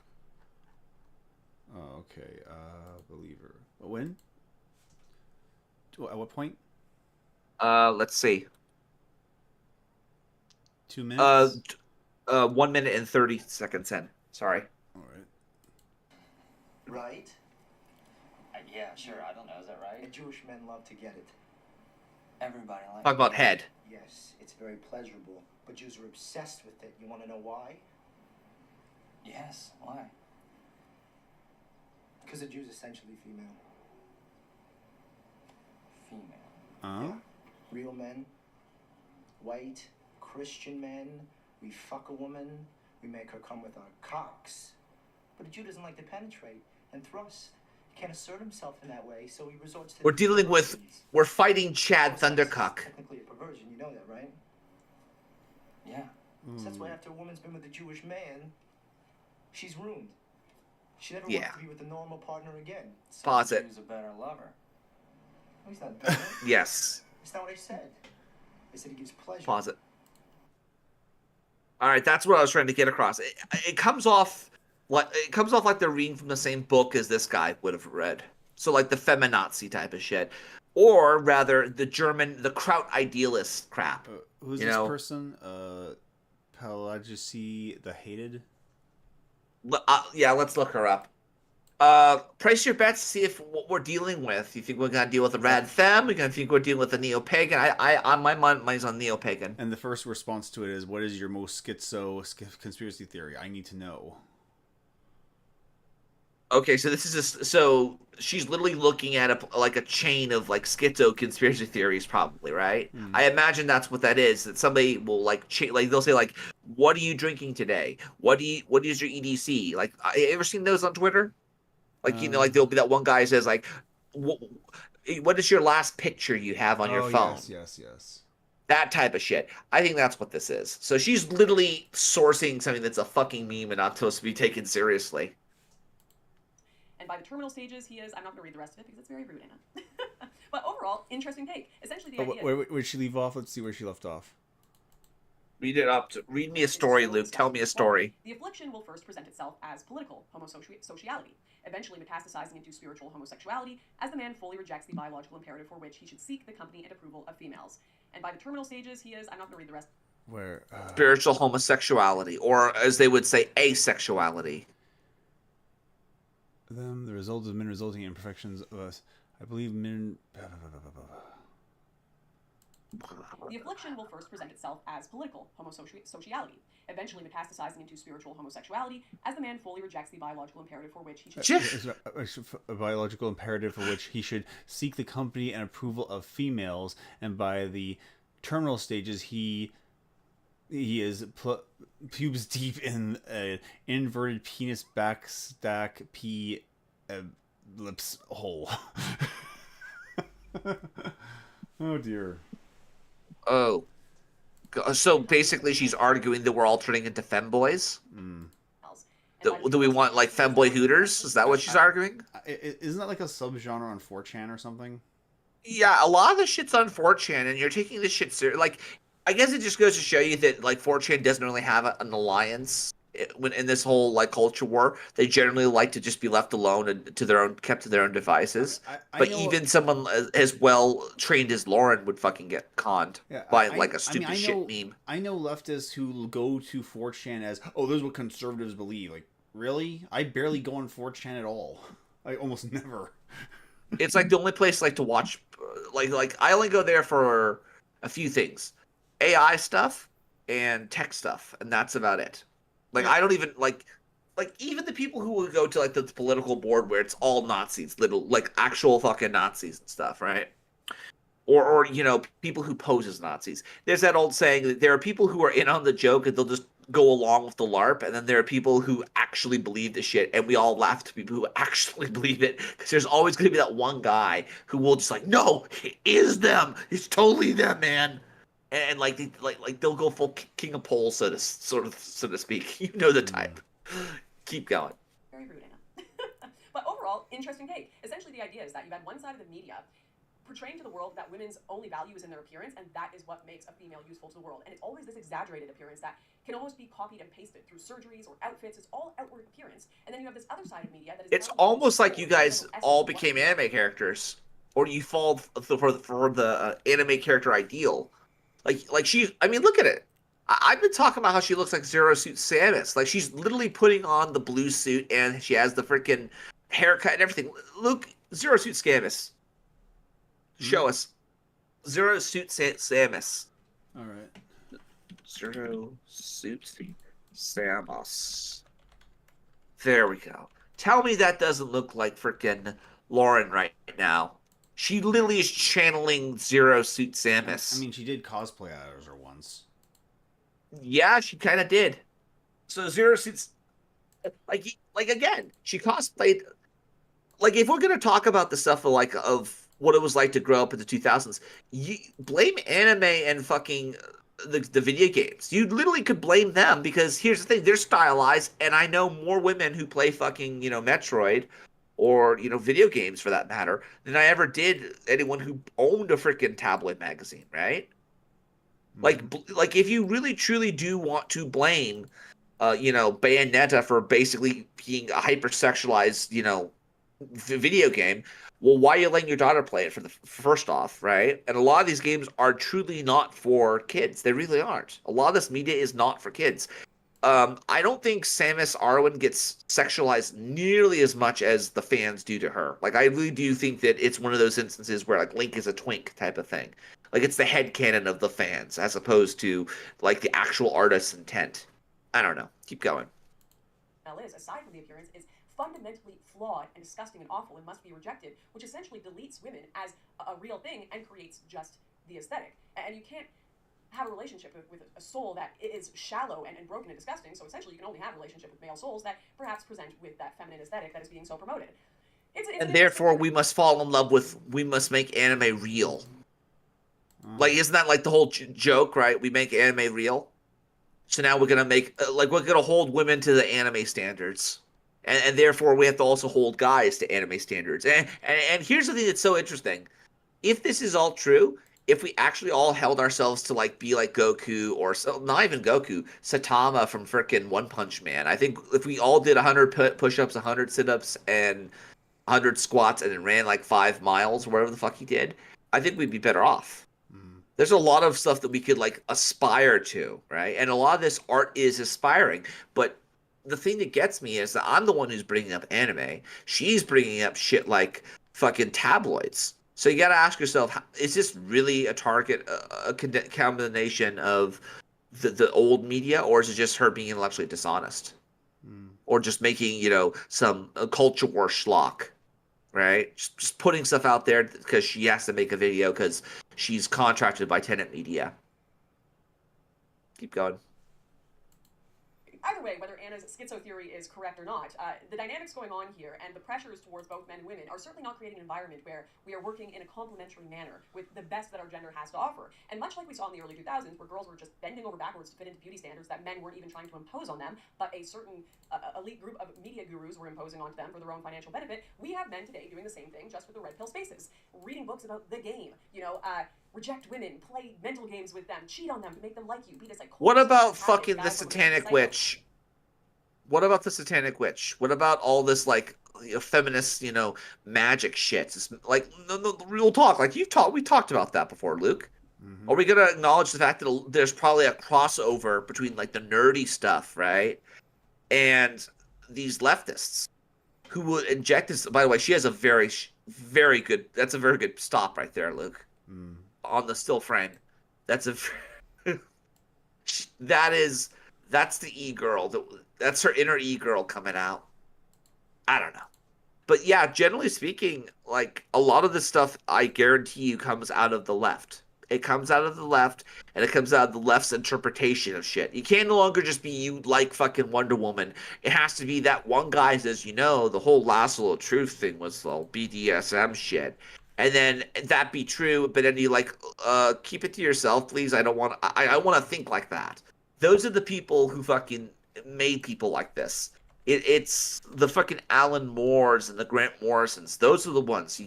Oh, okay. Believer. When? At what point? Let's see. 2 minutes? 1 minute and 30 seconds in. Sorry. All right. Right? Yeah, sure. I don't know. Is that right? And Jewish men love to get it. Everybody likes Talk about head. Yes, it's very pleasurable, but Jews are obsessed with it. You want to know why? Yes. Why? Because the Jew's essentially female. Female. Yeah. Real men, white, Christian men, we fuck a woman, we make her come with our cocks. But a Jew doesn't like to penetrate and thrust. He can't assert himself in that way, so he resorts to... We're fighting Chad Thundercock. Technically a perversion, you know that, right? Yeah. So that's why after a woman's been with a Jewish man, she's ruined. She never wants to be with a normal partner again. So Pause it. He's a better lover. No, he's not better. Yes. That's not what I said. I said he gives pleasure. Pause it. All right, that's what I was trying to get across. It comes off What it comes off like they're reading from the same book as this guy would have read. So like the feminazi type of shit, or rather the Kraut idealist crap. Who's you this know? person? Pelagici the Hated. Yeah, let's look her up. Price your bets to see if what we're dealing with. You think we're gonna deal with a rad femme? We're gonna think we're dealing with a neo-pagan? My money's on neo-pagan. And the first response to it is, "What is your most conspiracy theory? I need to know." Okay, so this is so she's literally looking at a chain of like schizo conspiracy theories, probably, right? I imagine that's what that is. That somebody will like they'll say like, "What are you drinking today? What is your EDC?" Like, you ever seen those on Twitter? Like, like there'll be that one guy who says like, "What is your last picture you have on your phone?" Yes. That type of shit. I think that's what this is. So she's literally sourcing something that's a fucking meme and not supposed to be taken seriously. And by the terminal stages, he is. I'm not going to read the rest of it because it's very rude, Anna. But overall, interesting take. Essentially, the idea. Where'd she leave off? Let's see where she left off. Read it up. Read me a story, Luke. Tell me a story. The affliction will first present itself as political homosociality, eventually metastasizing into spiritual homosexuality, as the man fully rejects the biological imperative for which he should seek the company and approval of females. And by the terminal stages, he is. I'm not going to read the rest. Where spiritual homosexuality, or as they would say, asexuality. Them, the results of men resulting in imperfections of us. I believe men. The affliction will first present itself as political homosociality, eventually metastasizing into spiritual homosexuality, as the man fully rejects the biological imperative for which he should. A biological imperative for which he should seek the company and approval of females, and by the terminal stages, he is pubes deep in an inverted penis backstack p lips hole. Oh dear. Oh. So basically she's arguing that we're all turning into femboys? Do we want like femboy hooters? Is that what she's arguing? Isn't that like a subgenre on 4chan or something? Yeah, a lot of the shit's on 4chan, and you're taking this shit serious. Like, I guess it just goes to show you that like 4chan doesn't really have an alliance when in this whole like culture war. They generally like to just be left alone and kept to their own devices. But even someone as well trained as Lauren would fucking get conned by like a stupid shit meme. I know leftists who go to 4chan as, oh, this is what conservatives believe. Like, really? I barely go on 4chan at all. I almost never. It's like the only place like to watch. Like I only go there for a few things. AI stuff and tech stuff, and that's about it. Like, I don't even like even the people who would go to like the political board where it's all Nazis, little like actual fucking Nazis and stuff, right? Or people who pose as Nazis. There's that old saying that there are people who are in on the joke and they'll just go along with the LARP, and then there are people who actually believe the shit, and we all laugh at people who actually believe it, because there's always going to be that one guy who will just like, no, it is them, it's totally them, man. And like they'll go full king of poles, so to speak. You know the type. Keep going. Very rude, Anna. But overall, interesting take. Essentially, the idea is that you've had one side of the media portraying to the world that women's only value is in their appearance, and that is what makes a female useful to the world. And it's always this exaggerated appearance that can almost be copied and pasted through surgeries or outfits. It's all outward appearance. And then you have this other side of media that is. It's almost like you guys all became anime characters, or you fall for the anime character ideal. Like she, I mean, look at it. I've been talking about how she looks like Zero Suit Samus. Like, she's literally putting on the blue suit, and she has the freaking haircut and everything. Look, Zero Suit Samus. Show us. Zero Suit Samus. All right. Zero Suit Samus. There we go. Tell me that doesn't look like freaking Lauren right now. She literally is channeling Zero Suit Samus. I mean, she did cosplay as her once. Yeah, she kind of did. So Zero Suit's like again, she cosplayed. Like, if we're gonna talk about the stuff of what it was like to grow up in the 2000s, you blame anime and fucking the video games. You literally could blame them, because here's the thing: they're stylized, and I know more women who play fucking Metroid or video games for that matter than I ever did anyone who owned a freaking tabloid magazine, right? Like if you really truly do want to blame Bayonetta for basically being a hypersexualized, video game. Well, why are you letting your daughter play it for the first off, right? And a lot of these games are truly not for kids. They really aren't. A lot of this media is not for kids. I don't think Samus Aran gets sexualized nearly as much as the fans do to her. Like, I really do think that it's one of those instances where, like, Link is a twink type of thing. Like, it's the headcanon of the fans as opposed to, like, the actual artist's intent. I don't know. Keep going. Is, aside from the appearance, is fundamentally flawed and disgusting and awful and must be rejected, which essentially deletes women as a real thing and creates just the aesthetic. And you can't have a relationship with a soul that is shallow and broken and disgusting, so essentially you can only have a relationship with male souls that perhaps present with that feminine aesthetic that is being so promoted. And therefore we must fall in love with, we must make anime real. Like, isn't that like the whole joke, right? We make anime real. So now we're gonna make, we're gonna hold women to the anime standards, and therefore we have to also hold guys to anime standards. And here's the thing that's so interesting: if this is all true, if we actually all held ourselves to be like Goku, or not even Goku, Saitama from frickin' One Punch Man, I think if we all did 100 push-ups, 100 sit-ups, and 100 squats, and then ran like 5 miles, or whatever the fuck he did, I think we'd be better off. There's a lot of stuff that we could aspire to, right? And a lot of this art is aspiring. But the thing that gets me is that I'm the one who's bringing up anime. She's bringing up shit like fucking tabloids. So you got to ask yourself, is this really a target, a combination of the old media, or is it just her being intellectually dishonest? Or just making, some culture war schlock? Right? Just putting stuff out there because she has to make a video because she's contracted by Tenet Media. Keep going. Either way, whether Anna's schizo theory is correct or not, the dynamics going on here and the pressures towards both men and women are certainly not creating an environment where we are working in a complementary manner with the best that our gender has to offer. And much like we saw in the early 2000s, where girls were just bending over backwards to fit into beauty standards that men weren't even trying to impose on them, but a certain elite group of media gurus were imposing onto them for their own financial benefit, we have men today doing the same thing, just with the red pill spaces. Reading books about the game, reject women, play mental games with them, cheat on them to make them like you, be this What about fucking the Satanic Witch? What about the Satanic Witch? What about all this feminist, magic shit? It's no real talk. We talked about that before, Luke. Are we gonna acknowledge the fact that there's probably a crossover between the nerdy stuff, right, and these leftists who would inject this? By the way, she has a very, very good. That's a very good stop right there, Luke. On the still frame, that's that's the e-girl. That's her inner e-girl coming out. I don't know. But yeah, generally speaking, a lot of this stuff, I guarantee you, comes out of the left. It comes out of the left, and it comes out of the left's interpretation of shit. You can't no longer just be you like fucking Wonder Woman. It has to be that one guy says, the whole Lasso of Truth thing was the BDSM shit. And then that be true, but then you keep it to yourself, please. I want to think like that. Those are the people who fucking made people like this. It's the fucking Alan Moores and the Grant Morrisons. Those are the ones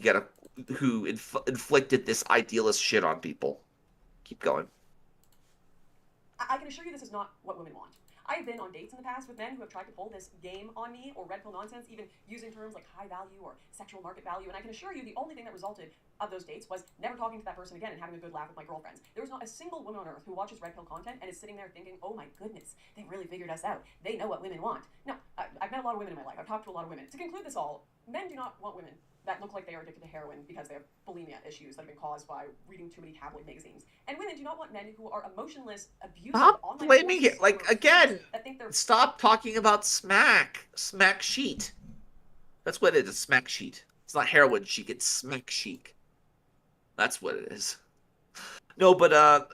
who inflicted this idealist shit on people. Keep going. I can assure you this is not what women want. I have been on dates in the past with men who have tried to pull this game on me, or red pill nonsense, even using terms like high value or sexual market value, and I can assure you the only thing that resulted of those dates was never talking to that person again and having a good laugh with my girlfriends. There is not a single woman on earth who watches red pill content and is sitting there thinking, oh my goodness, they really figured us out. They know what women want. No, I've met a lot of women in my life. I've talked to a lot of women. To conclude this all, men do not want women that look like they are addicted to heroin because they have bulimia issues that have been caused by reading too many tabloid magazines. And women do not want men who are emotionless, abusive, stop online blaming it. Again, that think they're... Stop talking about smack sheet. That's what it is, smack sheet. It's not heroin chic, it's smack chic. That's what it is. No, but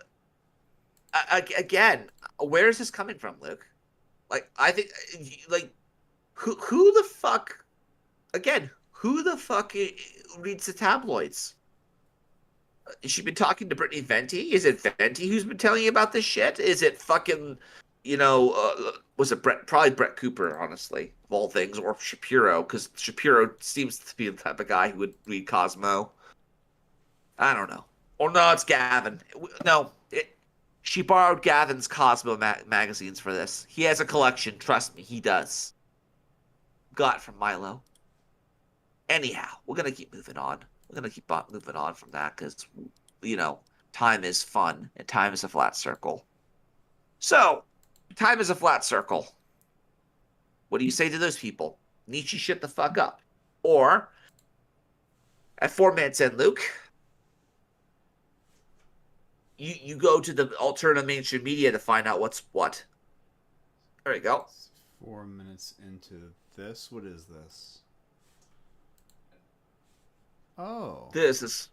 again, where is this coming from, Luke? I think who the fuck, again, who the fuck reads the tabloids? Has she been talking to Brittany Venti? Is it Venti who's been telling you about this shit? Is it fucking, was it probably Brett Cooper, honestly, of all things, or Shapiro, because Shapiro seems to be the type of guy who would read Cosmo. I don't know. Or no, it's Gavin. No, She borrowed Gavin's Cosmo magazines for this. He has a collection. Trust me, he does. Got it from Milo. Anyhow, we're going to keep moving on. We're going to keep moving on from that because, you know, time is fun and time is a flat circle. So, time is a flat circle. What do you say to those people? Nietzsche shit the fuck up. Or, at 4 minutes in, Luke, you go to the alternative mainstream media to find out what's what. There you go. 4 minutes into this. What is this? Oh. This is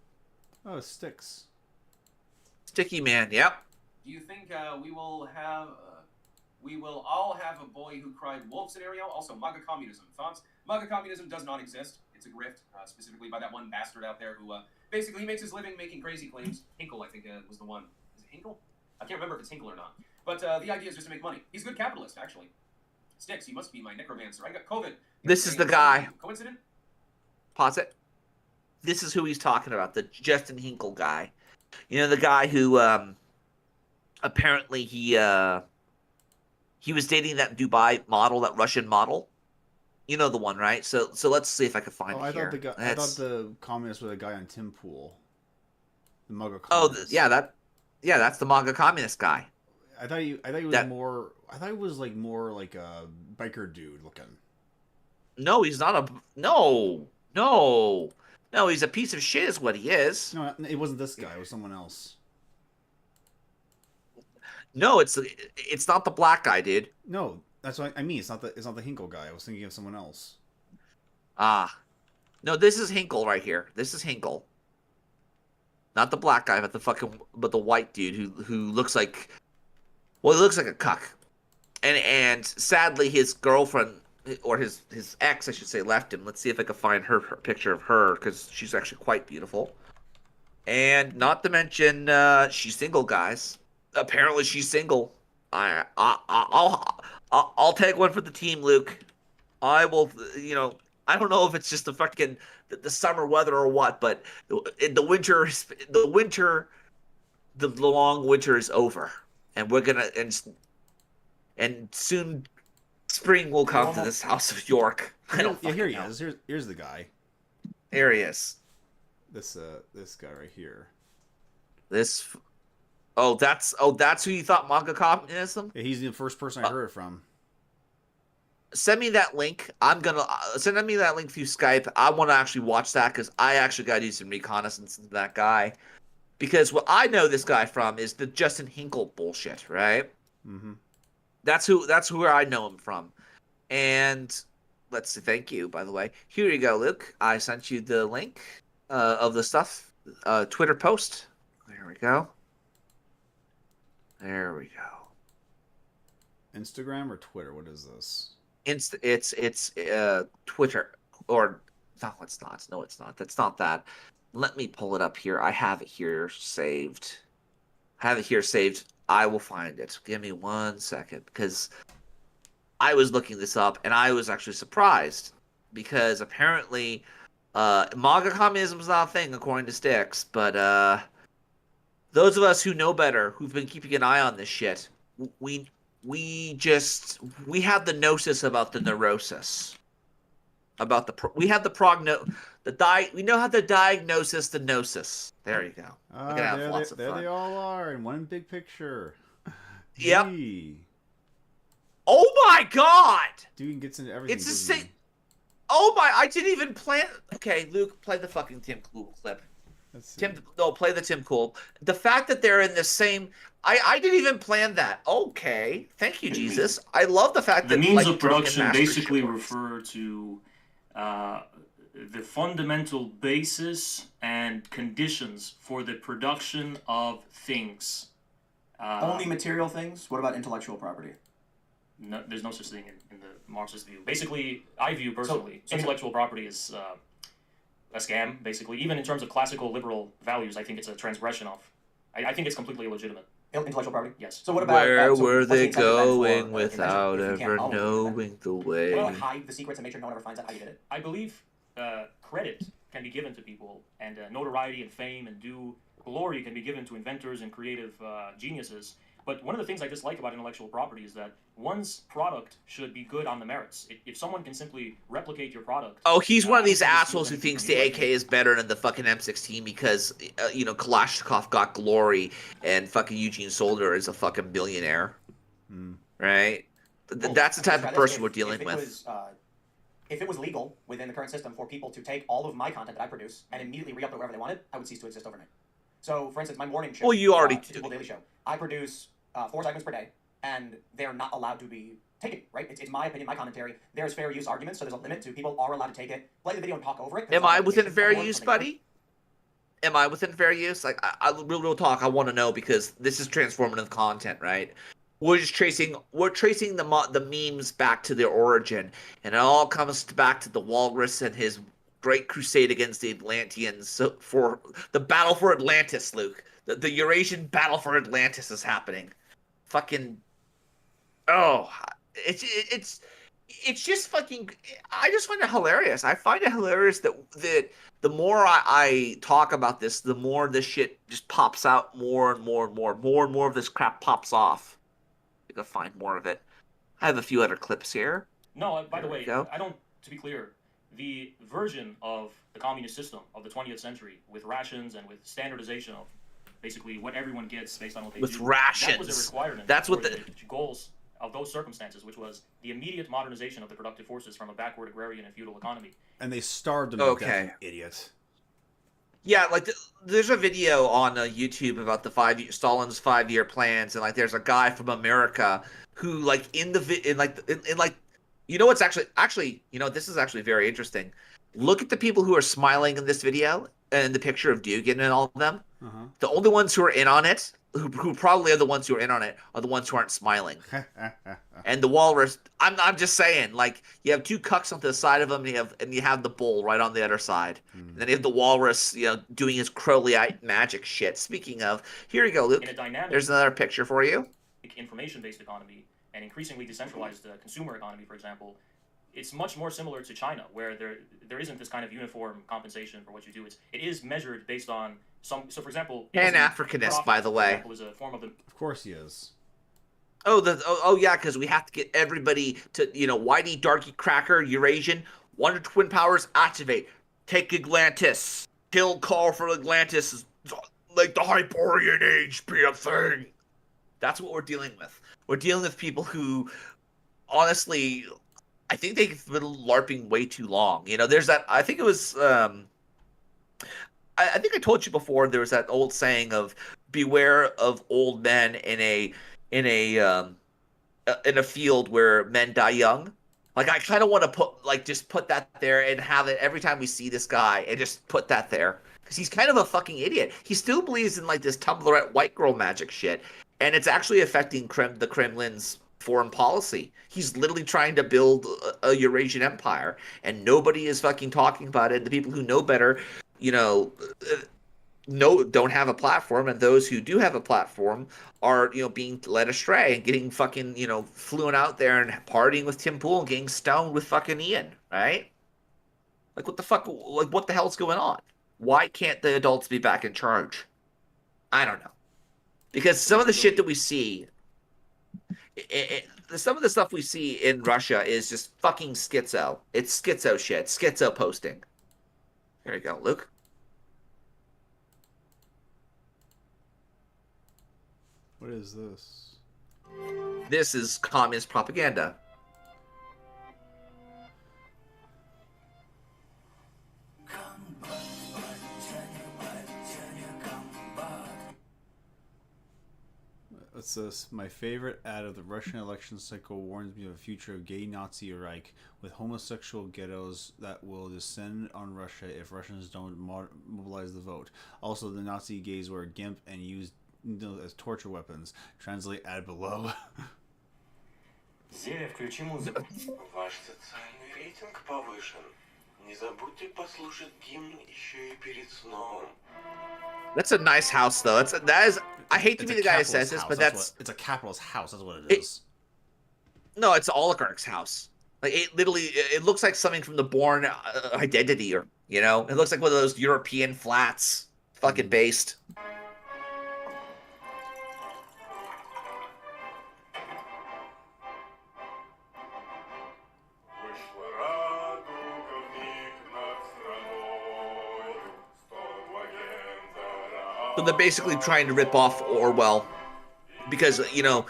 Oh, Styx. Sticky Man, yep. Do you think we will all have a boy who cried wolf scenario? Also, Maga Communism. Thoughts? Maga Communism does not exist. It's a grift, specifically by that one bastard out there who basically makes his living making crazy claims. Hinkle, I think, was the one. Is it Hinkle? I can't remember if it's Hinkle or not. But the idea is just to make money. He's a good capitalist, actually. Styx, he must be my necromancer. I got COVID. This is the guy. Coincident? Pause it. This is who he's talking about, the Justin Hinkle guy. You know, the guy who apparently he was dating that Dubai model, that Russian model. You know the one, right? So let's see if I can find it here. I thought the communist was a guy on Tim Pool. The Maga Oh, communist. that's the Maga communist guy. I thought he was more. I thought he was like more like a biker dude looking. No, he's not a. No. He's a piece of shit, is what he is. No, it wasn't this guy. It was someone else. No, it's not the black guy, dude. No, that's what I mean. It's not the Hinkle guy. I was thinking of someone else. No, this is Hinkle right here. This is Hinkle. Not the black guy, but the white dude who looks like, well, he looks like a cuck. And sadly his girlfriend, or his ex, I should say, left him. Let's see if I can find her picture of her, because she's actually quite beautiful. And not to mention, she's single, guys. Apparently she's single. I'll take one for the team, Luke. I will, I don't know if it's just the fucking the summer weather or what, but in the winter, the long winter is over, and we're gonna and soon spring will come to this house of York. Here he is. Here's the guy. There he is. This guy right here. That's who you thought Maga Communism? Yeah, he's the first person I heard it from. Send me that link. I'm gonna send me that link through Skype. I want to actually watch that because I actually got to do some reconnaissance into that guy. Because what I know this guy from is the Justin Hinkle bullshit, right? Mm-hmm. That's where I know him from. And let's see. Thank you, by the way. Here you go, Luke. I sent you the link of the stuff. Twitter post. There we go. There we go. Instagram or Twitter? What is this? It's Twitter, or no, it's not. No, it's not. That's not that. Let me pull it up here. I have it here saved. I will find it. Give me 1 second, because I was looking this up and I was actually surprised because apparently MAGA communism is not a thing according to Styx, but those of us who know better, who've been keeping an eye on this shit, we have the gnosis about the neurosis. We know how to diagnosis the gnosis. There you go. We're gonna have lots of fun. There they all are in one big picture. Yep. Gee. Oh my god! Dude gets into everything. It's the same. Oh my! I didn't even plan. Okay, Luke, play the fucking Tim Cool clip. Play the Tim Cool. The fact that they're in the same. I didn't even plan that. Okay, thank you, Jesus. I love the fact that the means of production basically refer to the fundamental basis and conditions for the production of things. Only material things? What about intellectual property? No, there's no such thing in the Marxist view. Basically, I view personally, intellectual property is a scam, basically. Even in terms of classical liberal values, I think it's a transgression of. I think it's completely illegitimate. Intellectual property? Yes. So what about... Where were they going without ever knowing the way? Can I hide the secrets and make sure no one ever finds out how you did it? I believe credit can be given to people, and notoriety and fame and due glory can be given to inventors and creative geniuses. But one of the things I dislike about intellectual property is that one's product should be good on the merits. If someone can simply replicate your product... Oh, he's one of these I don't think it assholes who steals anything thinks from the you. I AK think is better than the fucking M16 because, Kalashnikov got glory and fucking Eugene Solder is a fucking billionaire. Right? Well, That's the type of try this. person we're If dealing it with. was, if it was legal within the current system for people to take all of my content that I produce and immediately re-upload wherever they wanted, I would cease to exist overnight. So, for instance, my morning show, Well, you already the Typical Daily Show, I produce 4 segments per day, and they're not allowed to be taken, right? It's my opinion, my commentary. There's fair use arguments, so there's a limit to people are allowed to take it, play the video and talk over it. Am I within fair use, buddy? Am I within fair use? Like, real talk, I want to know because this is transformative content, right? We're tracing the memes back to their origin, and it all comes back to the Walrus and his great crusade against the Atlanteans for the battle for Atlantis, Luke. The Eurasian battle for Atlantis is happening. Fucking, it's just fucking. I just find it hilarious. I find it hilarious that the more I talk about this, the more this shit just pops out more and more and more. More and more of this crap pops off. You can find more of it. I have a few other clips here. No, by the way, go. I don't, to be clear, the version of the communist system of the 20th century with rations and with standardization of basically what everyone gets based on what they With do. rations. That was a requirement. That's what for the goals of those circumstances, which was the immediate modernization of the productive forces from a backward agrarian and feudal economy. And they starved them to death, idiot. Yeah, like there's a video on YouTube about the Stalin's 5-year plans, and like there's a guy from America who like in you know what's actually this is actually very interesting. Look at the people who are smiling in this video and the picture of Dugan and all of them. The only ones who are in on it, who probably are the ones who are in on it, are the ones who aren't smiling. And the Walrus, I'm just saying, like you have two cucks on the side of them, and you have the bull right on the other side, and then you have the Walrus, doing his Crowleyite magic shit. Speaking of, here you go, Luke. In a dynamic, there's another picture for you. Information-based economy and increasingly decentralized consumer economy, for example, it's much more similar to China, where there isn't this kind of uniform compensation for what you do. It is measured based on some. So, for example, Pan-Africanist, by the way. Is a form of the. Of course he is. Oh yeah, because we have to get everybody to Whitey, Darky, Cracker, Eurasian, Wonder Twin Powers activate. Take Atlantis. Kill call for Atlantis. Like the Hyperborean Age be a thing. That's what we're dealing with. We're dealing with people who, honestly, I think they've been LARPing way too long. There's that. I think it was. I think I told you before. There was that old saying of "Beware of old men in a field where men die young." Like I kind of want to just put that there and have it every time we see this guy and just put that there because he's kind of a fucking idiot. He still believes in like this Tumblrette white girl magic shit, and it's actually affecting the Kremlin's foreign policy. He's literally trying to build a Eurasian empire, and nobody is fucking talking about it. The people who know better, don't have a platform, and those who do have a platform are being led astray and getting fucking fluent out there and partying with Tim Pool and getting stoned with fucking Ian, right? Like what the fuck? Like what the hell's going on? Why can't the adults be back in charge? I don't know, because some of the shit that we see. Some of the stuff we see in Russia is just fucking schizo. It's schizo shit. Schizo posting. Here you go, Luke. What is this? This is communist propaganda. What's this? My favorite ad of the Russian election cycle warns me of a future of gay Nazi Reich with homosexual ghettos that will descend on Russia if Russians don't mobilize the vote. Also, the Nazi gays were gimp and used as torture weapons. Translate ad below. Зеля, включи музыку. Ваш социальный рейтинг повышен. Не забудьте послушать гимн еще и перед сном. That's a nice house, though. That is. I hate to be the guy who says this, but it's a capitalist house. That's what it is. No, it's an oligarch's house. Like it looks like something from the Bourne Identity, or it looks like one of those European flats. Fucking based. So they're basically trying to rip off Orwell because, you know,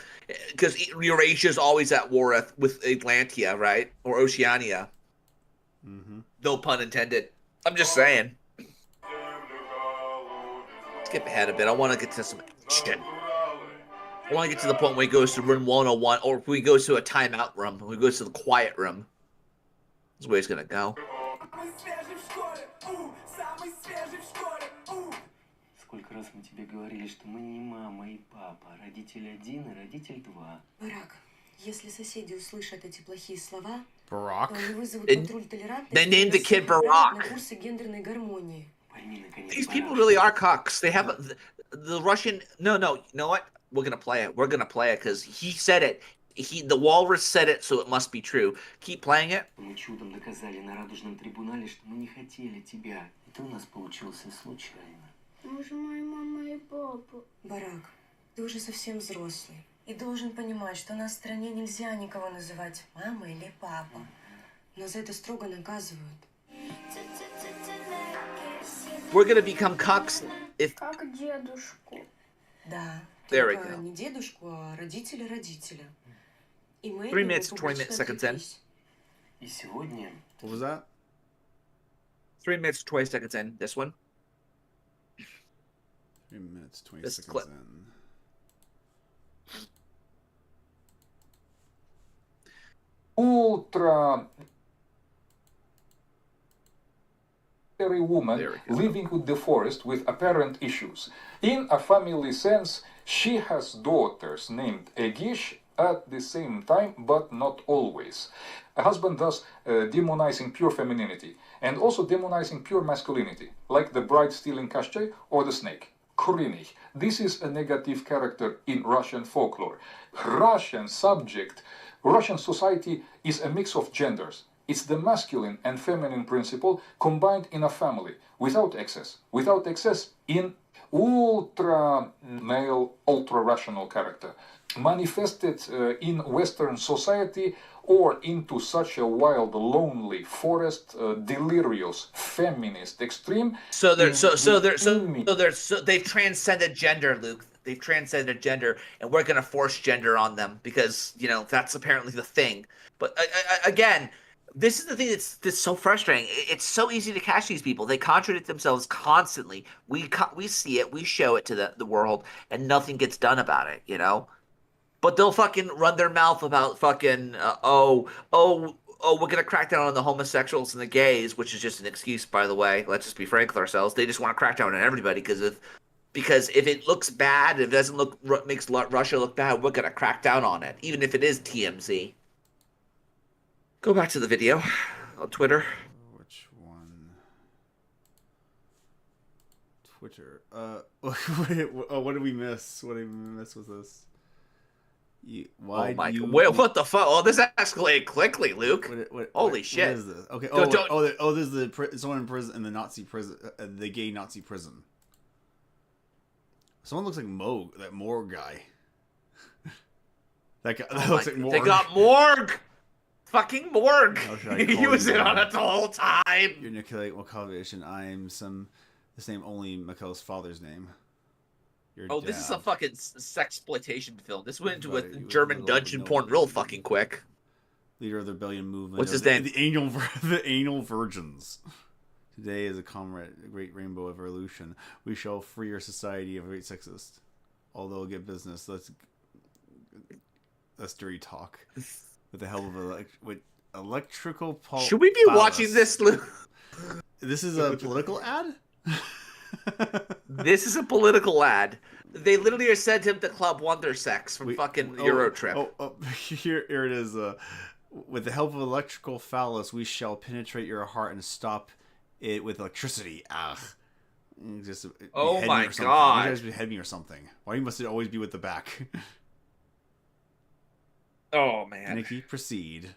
because Eurasia is always at war with Atlantia, right? Or Oceania. Mm-hmm. No pun intended. I'm just saying. Skip ahead a bit. I want to get to some action. I want to get to the point where he goes to room 101, or if we go to a timeout room, when he goes to the quiet room. That's where he's going to go. Сколько раз мы тебе говорили, что мы не мама и папа, родитель один и родитель два. Барак, если соседи услышат эти плохие слова, Barack. то они вызовут патруль толерантности. They named the kid Barack. На курсы гендерной гармонии. These people really are cucks. They have the Russian. No, you know what? We're gonna play it. We're gonna play it because he said it. The walrus said it, so it must be true. Keep playing it. Мы чудом доказали на радужном трибунале, что мы не хотели тебя. И ты у нас получился случайно. Мы же моя мама и папа. Барак, ты уже совсем взрослый и должен понимать, что у нас в стране нельзя никого называть мама или папа. Нас за это строго наказывают. We're gonna become cucks if. Как дедушку. Да. There we Только go. не дедушку, а родителя родителя. И мы 3 minutes, 20 seconds in. И сегодня... What was that? 3 minutes, 20 seconds in. This one. 3 minutes, 20 This seconds clip. in. Ultra woman living with the forest with apparent issues. In a family sense, she has daughters named Egish at the same time, but not always. A husband thus demonizing pure femininity and also demonizing pure masculinity, like the bride stealing Kashchay or the snake. Kurinich. This is a negative character in Russian folklore. Russian society is a mix of genders. It's the masculine and feminine principle combined in a family, without excess. Without excess in ultra male, ultra rational character. Manifested in Western society or into such a wild, lonely forest, delirious, feminist extreme. They've transcended gender, Luke. They've transcended gender, and we're gonna force gender on them because, you know, that's apparently the thing. But again, this is the thing that's so frustrating. It's so easy to catch these people. They contradict themselves constantly. We see it, we show it to the world, and nothing gets done about it, you know? But they'll fucking run their mouth about fucking, we're gonna crack down on the homosexuals and the gays, which is just an excuse, by the way. Let's just be frank with ourselves. They just want to crack down on everybody because if it looks bad, if it doesn't makes Russia look bad, we're gonna crack down on it, even if it is TMZ. Go back to the video on Twitter. Which one? Twitter. What did we miss? What did we miss with this? Why? Oh my God! Wait, what the fuck? Oh, this escalated quickly, Luke. Holy shit! What is this? Okay. This is someone in prison in the Nazi prison, the gay Nazi prison. Someone looks like that Morg guy. That guy looks like Morg. They got Morg. Fucking Morg. He was in on it the whole time. You're Nikolai Makovich, and I'm this name only Mikhail's father's name. This is a fucking sexploitation film. This went into a German dungeon porn real fucking quick. Leader of the rebellion movement. What's his name? The Anal Virgins. Today is a great rainbow of evolution. We shall free our society of great sexist. Although get business, that's dirty talk. With the help of electrical Should we be watching this, Luke? This is a political ad? This is a political ad. They literally are sent him to Club Wonder Sex from fucking Eurotrip. Here it is. With the help of electrical phallus, we shall penetrate your heart and stop it with electricity. Just oh my God! You guys behead me or something. Why must it always be with the back? Oh man, Nikki, proceed.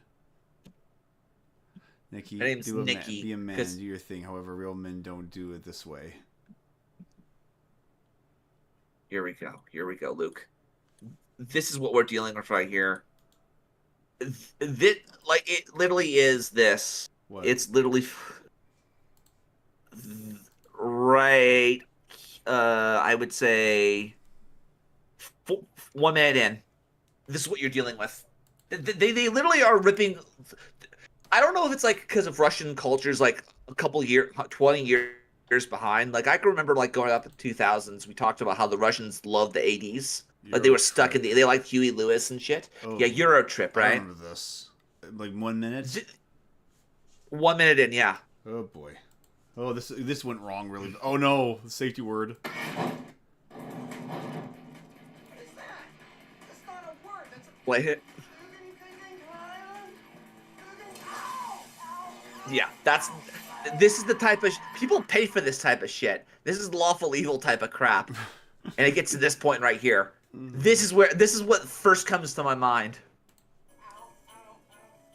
Nikki, my name's Nikki. Be a man. Do your thing. However, real men don't do it this way. Here we go. Here we go, Luke. This is what we're dealing with right here. This, like, it literally is this. What? It's literally right. I would say 1 minute in. This is what you're dealing with. They literally are ripping. I don't know if it's like because of Russian culture's like a couple years, 20 years behind. Like I can remember like growing up in 2000s, we talked about how the Russians loved the 80s. Like they were stuck in they liked Huey Lewis and shit. Oh, yeah, Euro Trip, right? I remember this. Like 1 minute. 1 minute in, yeah. Oh boy. Oh, this went wrong really. Oh no, the safety word. Play it. Yeah, this is the type of people pay for this type of shit. This is lawful evil type of crap, and it gets to this point right here. This is what first comes to my mind.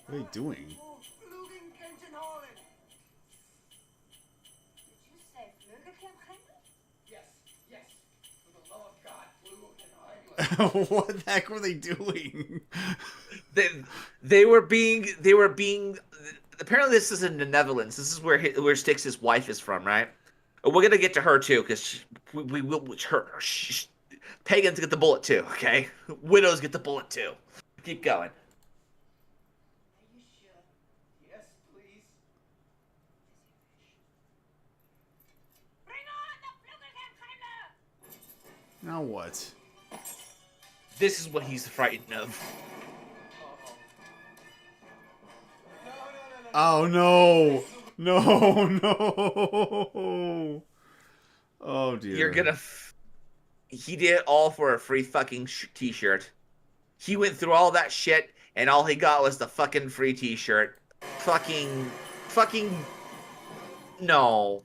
What are you doing? What the heck were they doing? They were being. Apparently, this is in the Netherlands. This is where Styx's wife is from, right? We're gonna get to her too, because we will. Pagans get the bullet too. Okay, widows get the bullet too. Keep going. Now what? This is what he's frightened of. Oh no! No! No! Oh dear. You're gonna. He did it all for a free fucking t-shirt. He went through all that shit, and all he got was the fucking free t-shirt. Fucking. No.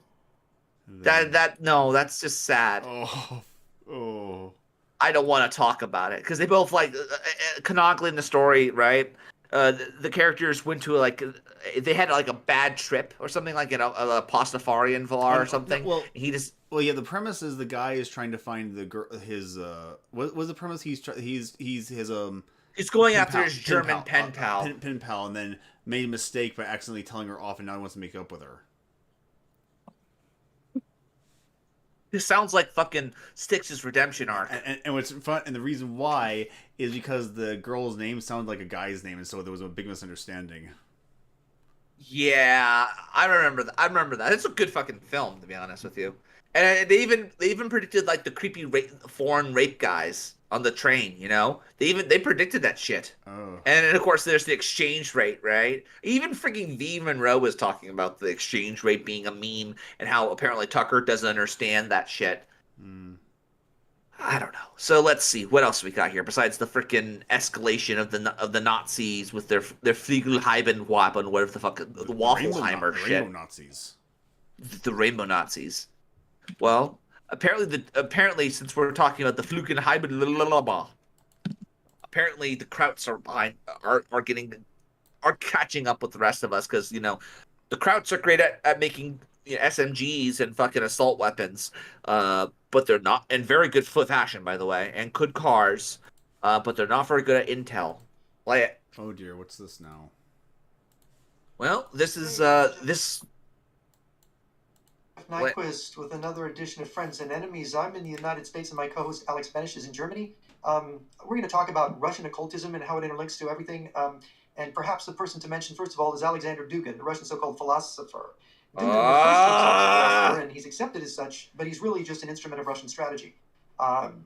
No, that's just sad. Oh. I don't want to talk about it because they both like canonically in the story, right? The characters went to they had like a bad trip or something like a Pastafarian Valar or something. Well, yeah. The premise is the guy is trying to find the girl. His what was the premise? He's going after his German pen pal, pen pal, and then made a mistake by accidentally telling her off, and now he wants to make up with her. This sounds like fucking Styx's redemption arc. And what's fun, and the reason why is because the girl's name sounded like a guy's name, and so there was a big misunderstanding. Yeah, I remember that. It's a good fucking film, to be honest with you. And they even predicted like the creepy foreign rape guys on the train. You know, they predicted that shit. Oh. And then, of course, there's the exchange rate, right? Even freaking V. Monroe was talking about the exchange rate being a meme and how apparently Tucker doesn't understand that shit. I don't know. So let's see what else we got here besides the freaking escalation of the Nazis with their Flügelhabenwaffen, whatever the fuck, the Waffleheimer shit. Rainbow Nazis. The Rainbow Nazis. Well, apparently, since we're talking about the Flügelhaben, apparently the Krauts are catching up with the rest of us because the Krauts are great at making SMGs and fucking assault weapons, but they're not, and very good fashion, by the way, and good cars, but they're not very good at intel. Play it. Oh dear, what's this now? Well, this is this. Nyquist with another edition of Friends and Enemies. I'm in the United States and my co-host Alex Benish is in Germany. We're going to talk about Russian occultism and how it interlinks to everything. And perhaps the person to mention first of all is Alexander Dugin, the Russian so-called philosopher. Dugin refers to himself as a philosopher, and he's accepted as such, but he's really just an instrument of Russian strategy.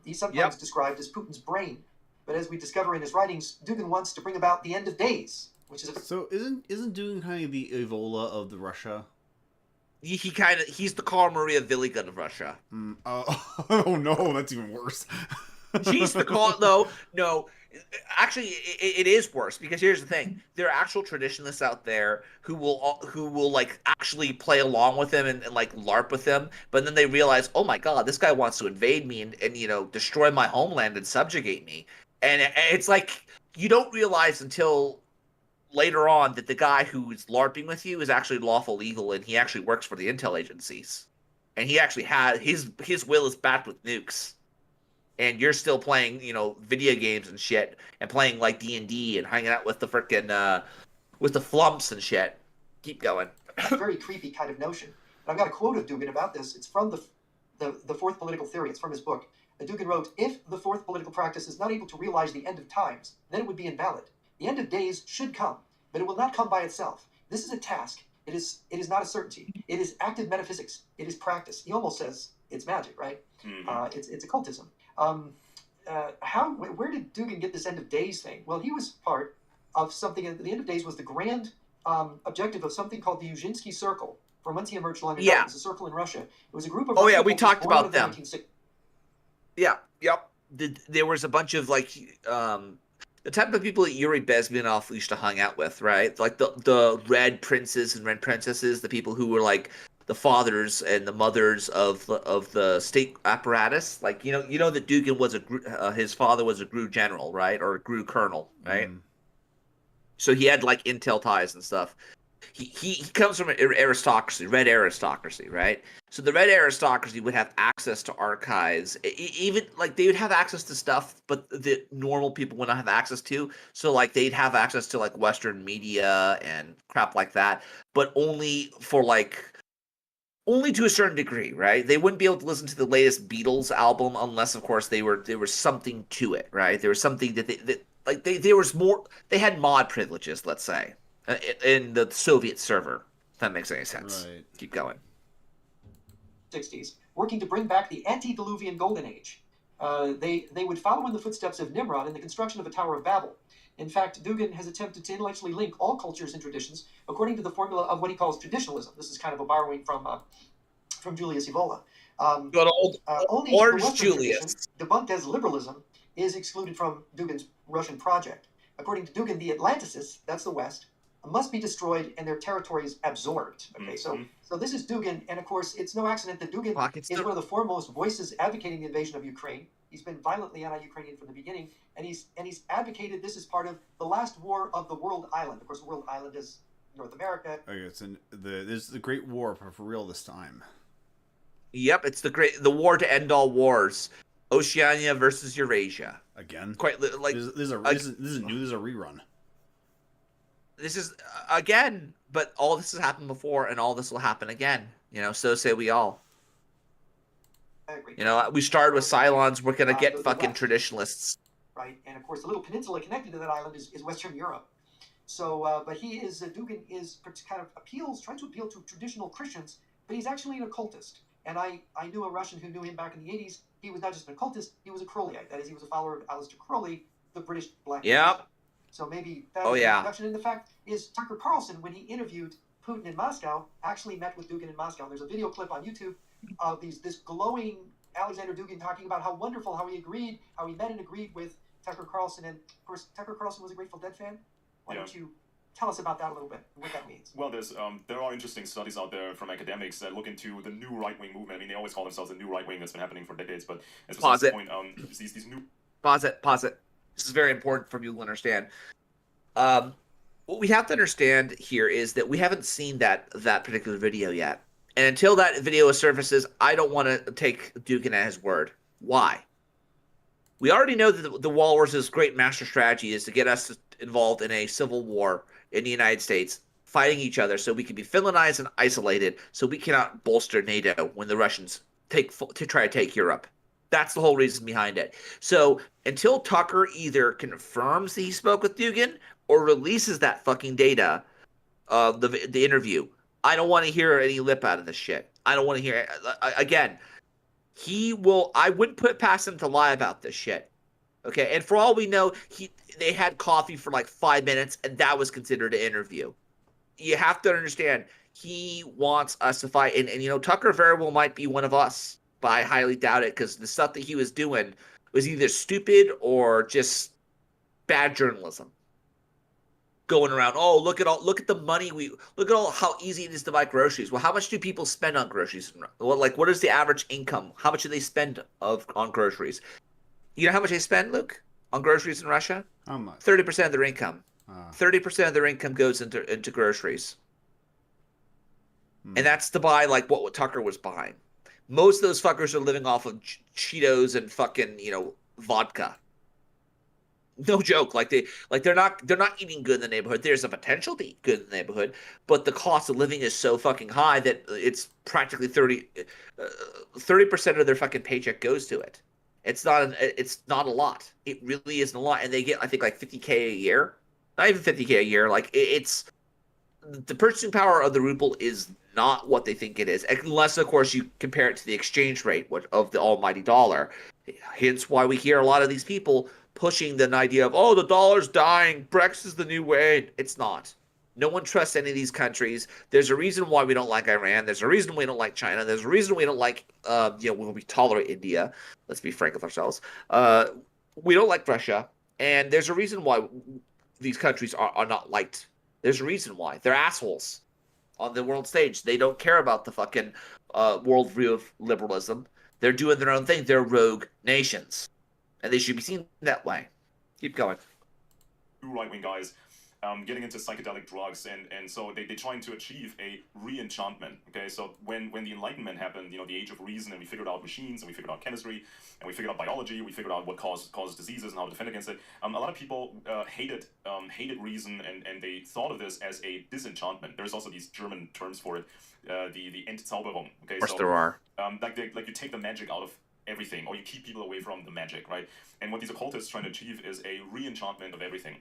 He's sometimes described as Putin's brain, but as we discover in his writings, Dugin wants to bring about the end of days, which is so isn't Dugin kind of the Evola of the Russia? He's the Karl Maria Villigan of Russia. Oh no, that's even worse. He's the no. Actually, it is worse because here's the thing: there are actual traditionalists out there who will like actually play along with him and like LARP with him, but then they realize, oh my god, this guy wants to invade me and destroy my homeland and subjugate me, and it's like you don't realize until later on that the guy who's LARPing with you is actually lawful legal and he actually works for the intel agencies, and he actually had his will is backed with nukes. and you're still playing, video games and shit, and playing like D&D and hanging out with the frickin' with the flumps and shit. Keep going. Very creepy kind of notion. And I've got a quote of Dugin about this. It's from the Fourth Political Theory. It's from his book. Dugin wrote, "If the fourth political practice is not able to realize the end of times, then it would be invalid. The end of days should come, but it will not come by itself. This is a task. It is not a certainty. It is active metaphysics. It is practice." He almost says it's magic, right? Mm-hmm. It's occultism. Where did Dugin get this end of days thing? Well, he was part of something. The end of days was the grand objective of something called the Yuzhinsky Circle. From whence he emerged long ago. Yeah. It was a circle in Russia. It was a group of... Oh, yeah, we talked about them. Yeah, yep. There was a bunch of, like, the type of people that Yuri Bezmenov used to hang out with, right? Like the red princes and red princesses, the people who were, like, the fathers and the mothers of the state apparatus. Like, you know that Dugin was his father was a GRU general, right? Or a GRU colonel, right? So he had, like, intel ties and stuff. He comes from an aristocracy, red aristocracy, right? So the red aristocracy would have access to archives, even like they would have access to stuff, but the normal people would not have access to. So like they'd have access to like Western media and crap like that, but only to a certain degree, right? They wouldn't be able to listen to the latest Beatles album unless, of course, there was something to it, right? There was something they had mod privileges, let's say. In the Soviet server, if that makes any sense. Right. Keep going. 60s, working to bring back the antediluvian golden age. They would follow in the footsteps of Nimrod in the construction of a Tower of Babel. In fact, Dugin has attempted to intellectually link all cultures and traditions according to the formula of what he calls traditionalism. This is kind of a borrowing from Julius Evola. Good old only Orange the Western Julius, tradition, debunked as liberalism, is excluded from Dugin's Russian project. According to Dugin, the Atlanticists, that's the West, must be destroyed and their territories absorbed. Okay, so this is Dugin, and of course, it's no accident that Dugin is one of the foremost voices advocating the invasion of Ukraine. He's been violently anti-Ukrainian from the beginning, and he's advocated this as part of the last war of the world island. Of course, the world island is North America. Okay, there's the Great War for real this time. Yep, it's the war to end all wars. Oceania versus Eurasia. Again, quite like this is new. This is a rerun. This is again, but all this has happened before, and all this will happen again. So say we all. We started with Cylons. We're gonna get fucking traditionalists, right? And of course, the little peninsula connected to that island is Western Europe. So, but Dugin tries to appeal to traditional Christians, but he's actually an occultist. And I knew a Russian who knew him back in the 80s. He was not just an occultist; he was a Crowleyite. That is, he was a follower of Aleister Crowley, the British Black. Yep. So maybe that was an introduction. And the fact is, Tucker Carlson, when he interviewed Putin in Moscow, actually met with Dugin in Moscow. And there's a video clip on YouTube of this glowing Alexander Dugin talking about how wonderful, how he met and agreed with Tucker Carlson. And of course, Tucker Carlson was a Grateful Dead fan. Why don't you tell us about that a little bit, what that means? Well, there are interesting studies out there from academics that look into the new right-wing movement. I mean, they always call themselves the new right-wing that's been happening for decades. But as Pause it. Point, these new... Pause it. This is very important for people to understand. What we have to understand here is that we haven't seen that particular video yet. And until that video surfaces, I don't want to take Dugin at his word. Why? We already know that the Walrus' great master strategy is to get us involved in a civil war in the United States, fighting each other so we can be Finlandized and isolated, so we cannot bolster NATO when the Russians try to take Europe. That's the whole reason behind it. So until Tucker either confirms that he spoke with Dugin or releases that fucking data of the interview, I don't want to hear any lip out of this shit. I don't want to hear it. Again, I wouldn't put it past him to lie about this shit. Okay, and for all we know, they had coffee for like 5 minutes, and that was considered an interview. You have to understand, he wants us to fight, and Tucker very well might be one of us. But I highly doubt it, because the stuff that he was doing was either stupid or just bad journalism. Going around, look at the money look at how easy it is to buy groceries. Well, how much do people spend on groceries? Well, what is the average income? How much do they spend on groceries? You know how much they spend, Luke, on groceries in Russia? How much? 30% of their income. 30% of their income goes into groceries. And that's to buy like what Tucker was buying. Most of those fuckers are living off of Cheetos and fucking, vodka. No joke. They're not eating good in the neighborhood. There's a potential to eat good in the neighborhood, but the cost of living is so fucking high that it's practically 30% of their fucking paycheck goes to it. It's not a lot. It really isn't a lot, and they get, I think, like 50K a year. Not even 50K a year. Like it's the purchasing power of the ruble is not what they think it is, unless of course you compare it to the exchange rate of the almighty dollar. Hence why we hear a lot of these people pushing the idea of, oh, the dollar's dying, Brexit is the new way. It's not. No one trusts any of these countries. There's a reason why we don't like Iran. There's a reason we don't like China. There's a reason we don't like, when we tolerate India. Let's be frank with ourselves. We don't like Russia. And there's a reason why these countries are not liked. There's a reason why. They're assholes on the world stage. They don't care about the fucking worldview of liberalism. They're doing their own thing. They're rogue nations. And they should be seen that way. Keep going. Right-wing guys getting into psychedelic drugs, and so they're trying to achieve a re-enchantment. Okay, so when the Enlightenment happened, the age of reason, and we figured out machines, and we figured out chemistry, and we figured out biology, we figured out what causes diseases and how to defend against it. A lot of people hated reason, and they thought of this as a disenchantment. There's also these German terms for it, the Entzauberung. Okay, Of course so there are. like you take the magic out of everything, or you keep people away from the magic, right? And what these occultists trying to achieve is a re-enchantment of everything.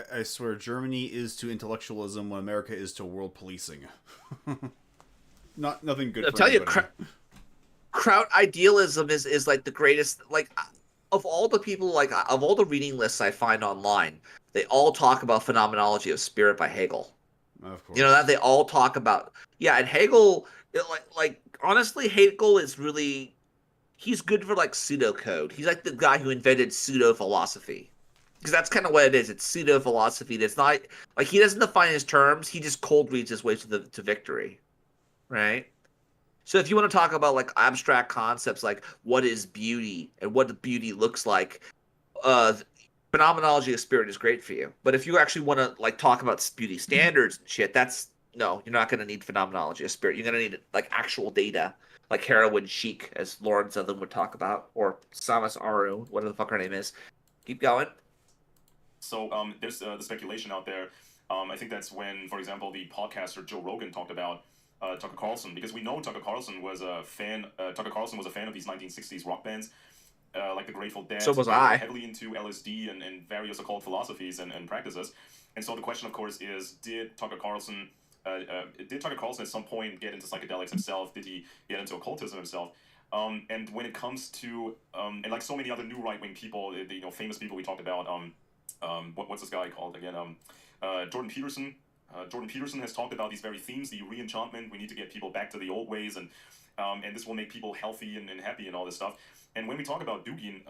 I swear, Germany is to intellectualism what America is to world policing. Nothing good. I'll for tell you, anybody. crowd idealism is like the greatest. Like, of all the people, like of all the reading lists I find online, they all talk about Phenomenology of Spirit by Hegel. Of course. That they all talk about. Yeah, and Hegel, honestly, Hegel is really, he's good for like pseudocode. He's like the guy who invented pseudo philosophy. Because that's kind of what it is. It's pseudo philosophy. That's not like, he doesn't define his terms. He just cold reads his way to victory, right? So if you want to talk about like abstract concepts, like what is beauty and what the beauty looks like, Phenomenology of Spirit is great for you. But if you actually want to like talk about beauty standards and shit, no, you're not going to need Phenomenology of Spirit. You're going to need like actual data, like heroin chic, as Lauren Southern would talk about, or Samus Aru, whatever the fuck her name is. Keep going. So there's the speculation out there. I think that's when, for example, the podcaster Joe Rogan talked about Tucker Carlson, because we know Tucker Carlson was a fan. Tucker Carlson was a fan of these 1960s rock bands, like the Grateful Dead. So was I. Heavily into LSD and various occult philosophies and practices. And so the question, of course, is: Did Tucker Carlson at some point get into psychedelics himself? Did he get into occultism himself? And when it comes to and like so many other new right-wing people, the famous people we talked about. What's this guy called again? Jordan Peterson. Jordan Peterson has talked about these very themes, the re-enchantment. We need to get people back to the old ways, and this will make people healthy and happy and all this stuff. And when we talk about Dugin,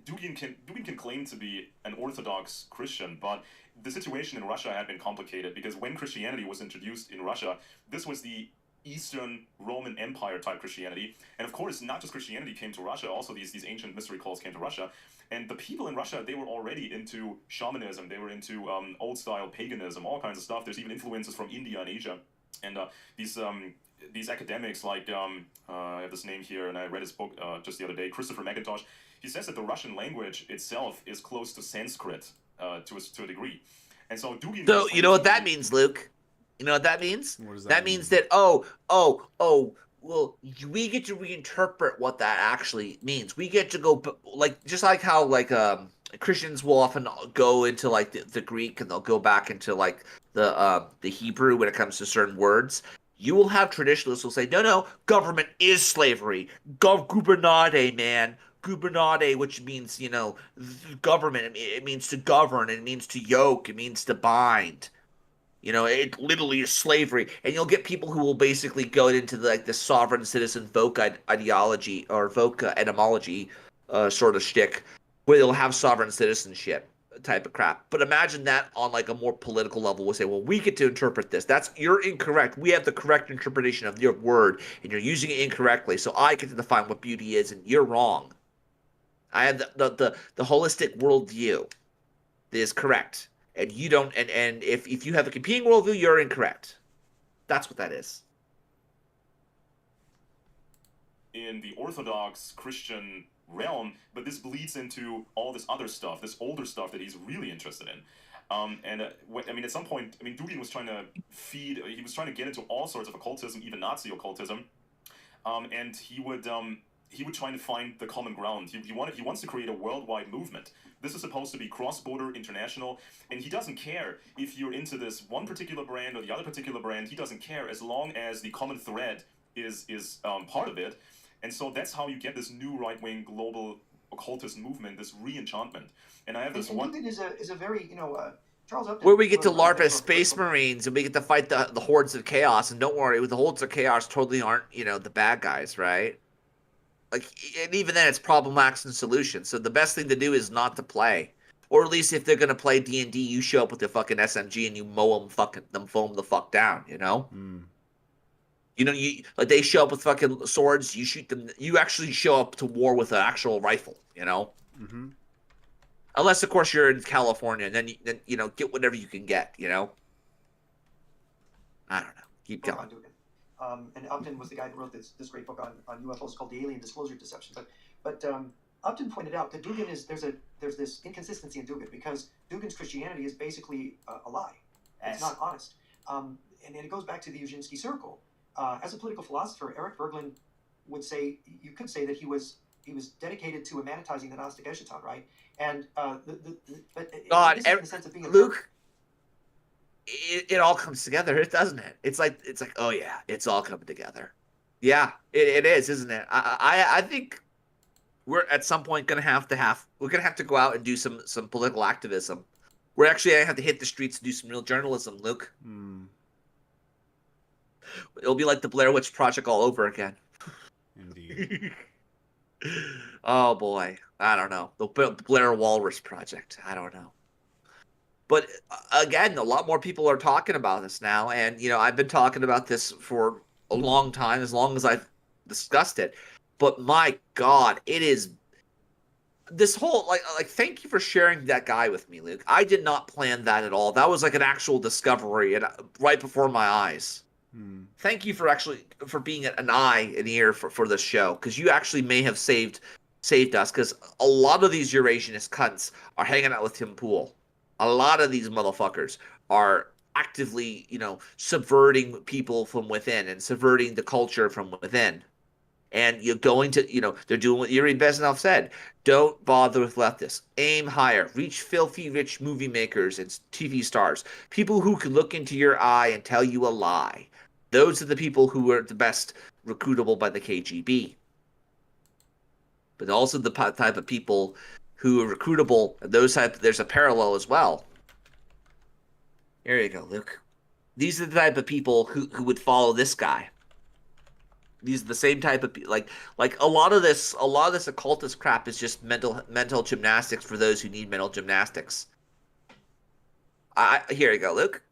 Dugin can claim to be an Orthodox Christian, but the situation in Russia had been complicated because when Christianity was introduced in Russia, this was the Eastern Roman Empire type Christianity, and of course, not just Christianity came to Russia. Also, these ancient mystery cults came to Russia. And the people in Russia, they were already into shamanism. They were into old-style paganism, all kinds of stuff. There's even influences from India and Asia. And these academics, like, I have this name here, and I read his book just the other day, Christopher McIntosh. He says that the Russian language itself is close to Sanskrit to a degree. And so Dugin... So, you know what that means, Luke? You know what that means? What does that means that, well, we get to reinterpret what that actually means. We get to go, like, just like how, like, Christians will often go into, like, the Greek, and they'll go back into, like, the Hebrew when it comes to certain words. You will have traditionalists who say, no, government is slavery. Gubernade, man. Gubernade, which means, government. It means to govern. It means to yoke. It means to bind. It literally is slavery. And you'll get people who will basically go into the sovereign citizen Voca ideology or Voca etymology sort of shtick, where they'll have sovereign citizenship type of crap. But imagine that on like a more political level. We'll say, well, we get to interpret this. You're incorrect. We have the correct interpretation of your word, and you're using it incorrectly. So I get to define what beauty is, and you're wrong. I have the holistic worldview that is correct. And you don't, and if you have a competing worldview, you're incorrect. That's what that is. in the Orthodox Christian realm, but this bleeds into all this other stuff, this older stuff that he's really interested in. I mean, at some point, I mean, Dugin was trying to he was trying to get into all sorts of occultism, even Nazi occultism, and he would try to find the common ground. He wants to create a worldwide movement. This is supposed to be cross-border, international, and he doesn't care if you're into this one particular brand or the other particular brand. He doesn't care as long as the common thread is part of it. And so that's how you get this new right-wing global occultist movement, this re-enchantment. And I have this one. Dugin is a very, Charles Upton. Where we get to LARP as Space Marines and we get to fight the hordes of chaos. And don't worry, the hordes of chaos totally aren't, the bad guys, right? Like, and even then, it's problem, acts, and solutions. So the best thing to do is not to play. Or at least if they're going to play D&D, you show up with your fucking SMG and you mow them foam the fuck down, Mm. Like they show up with fucking swords, you shoot them. You actually show up to war with an actual rifle, Mm-hmm. Unless, of course, you're in California, and then get whatever you can get, I don't know. Keep going. And Upton was the guy that wrote this great book on UFOs called The Alien Disclosure Deception. But Upton pointed out that Dugin there's this inconsistency in Dugin because Dugin's Christianity is basically a lie. Yes. It's not honest. And it goes back to the Ujinsky Circle. As a political philosopher, Eric Berglund would say, you could say that he was dedicated to amenitizing the Gnostic Eschaton, right? And God, in the sense of being Luke, it all comes together, doesn't it? It's like, oh yeah, it's all coming together. Yeah, it is, isn't it? I think we're at some point gonna have to go out and do some political activism. We're actually gonna have to hit the streets and do some real journalism, Luke. Mm. It'll be like the Blair Witch Project all over again. Indeed. Oh boy, I don't know. The Blair Walrus Project. I don't know. But again, a lot more people are talking about this now, and I've been talking about this for a long time, as long as I've discussed it. But my God, it is this whole like. Thank you for sharing that guy with me, Luke. I did not plan that at all. That was like an actual discovery, and right before my eyes. Hmm. Thank you for being an eye and ear for this show, because you actually may have saved us, because a lot of these Eurasianist cunts are hanging out with Tim Pool. A lot of these motherfuckers are actively, subverting people from within and subverting the culture from within. And you're going to, they're doing what Yuri Bezmenov said. Don't bother with leftists. Aim higher. Reach filthy rich movie makers and TV stars. People who can look into your eye and tell you a lie. Those are the people who are the best recruitable by the KGB. But also the type of people who are recruitable, and there's a parallel as well. Here you go, Luke. These are the type of people who would follow this guy. These are the same type of like a lot of this occultist crap is just mental gymnastics for those who need mental gymnastics. Here you go, Luke.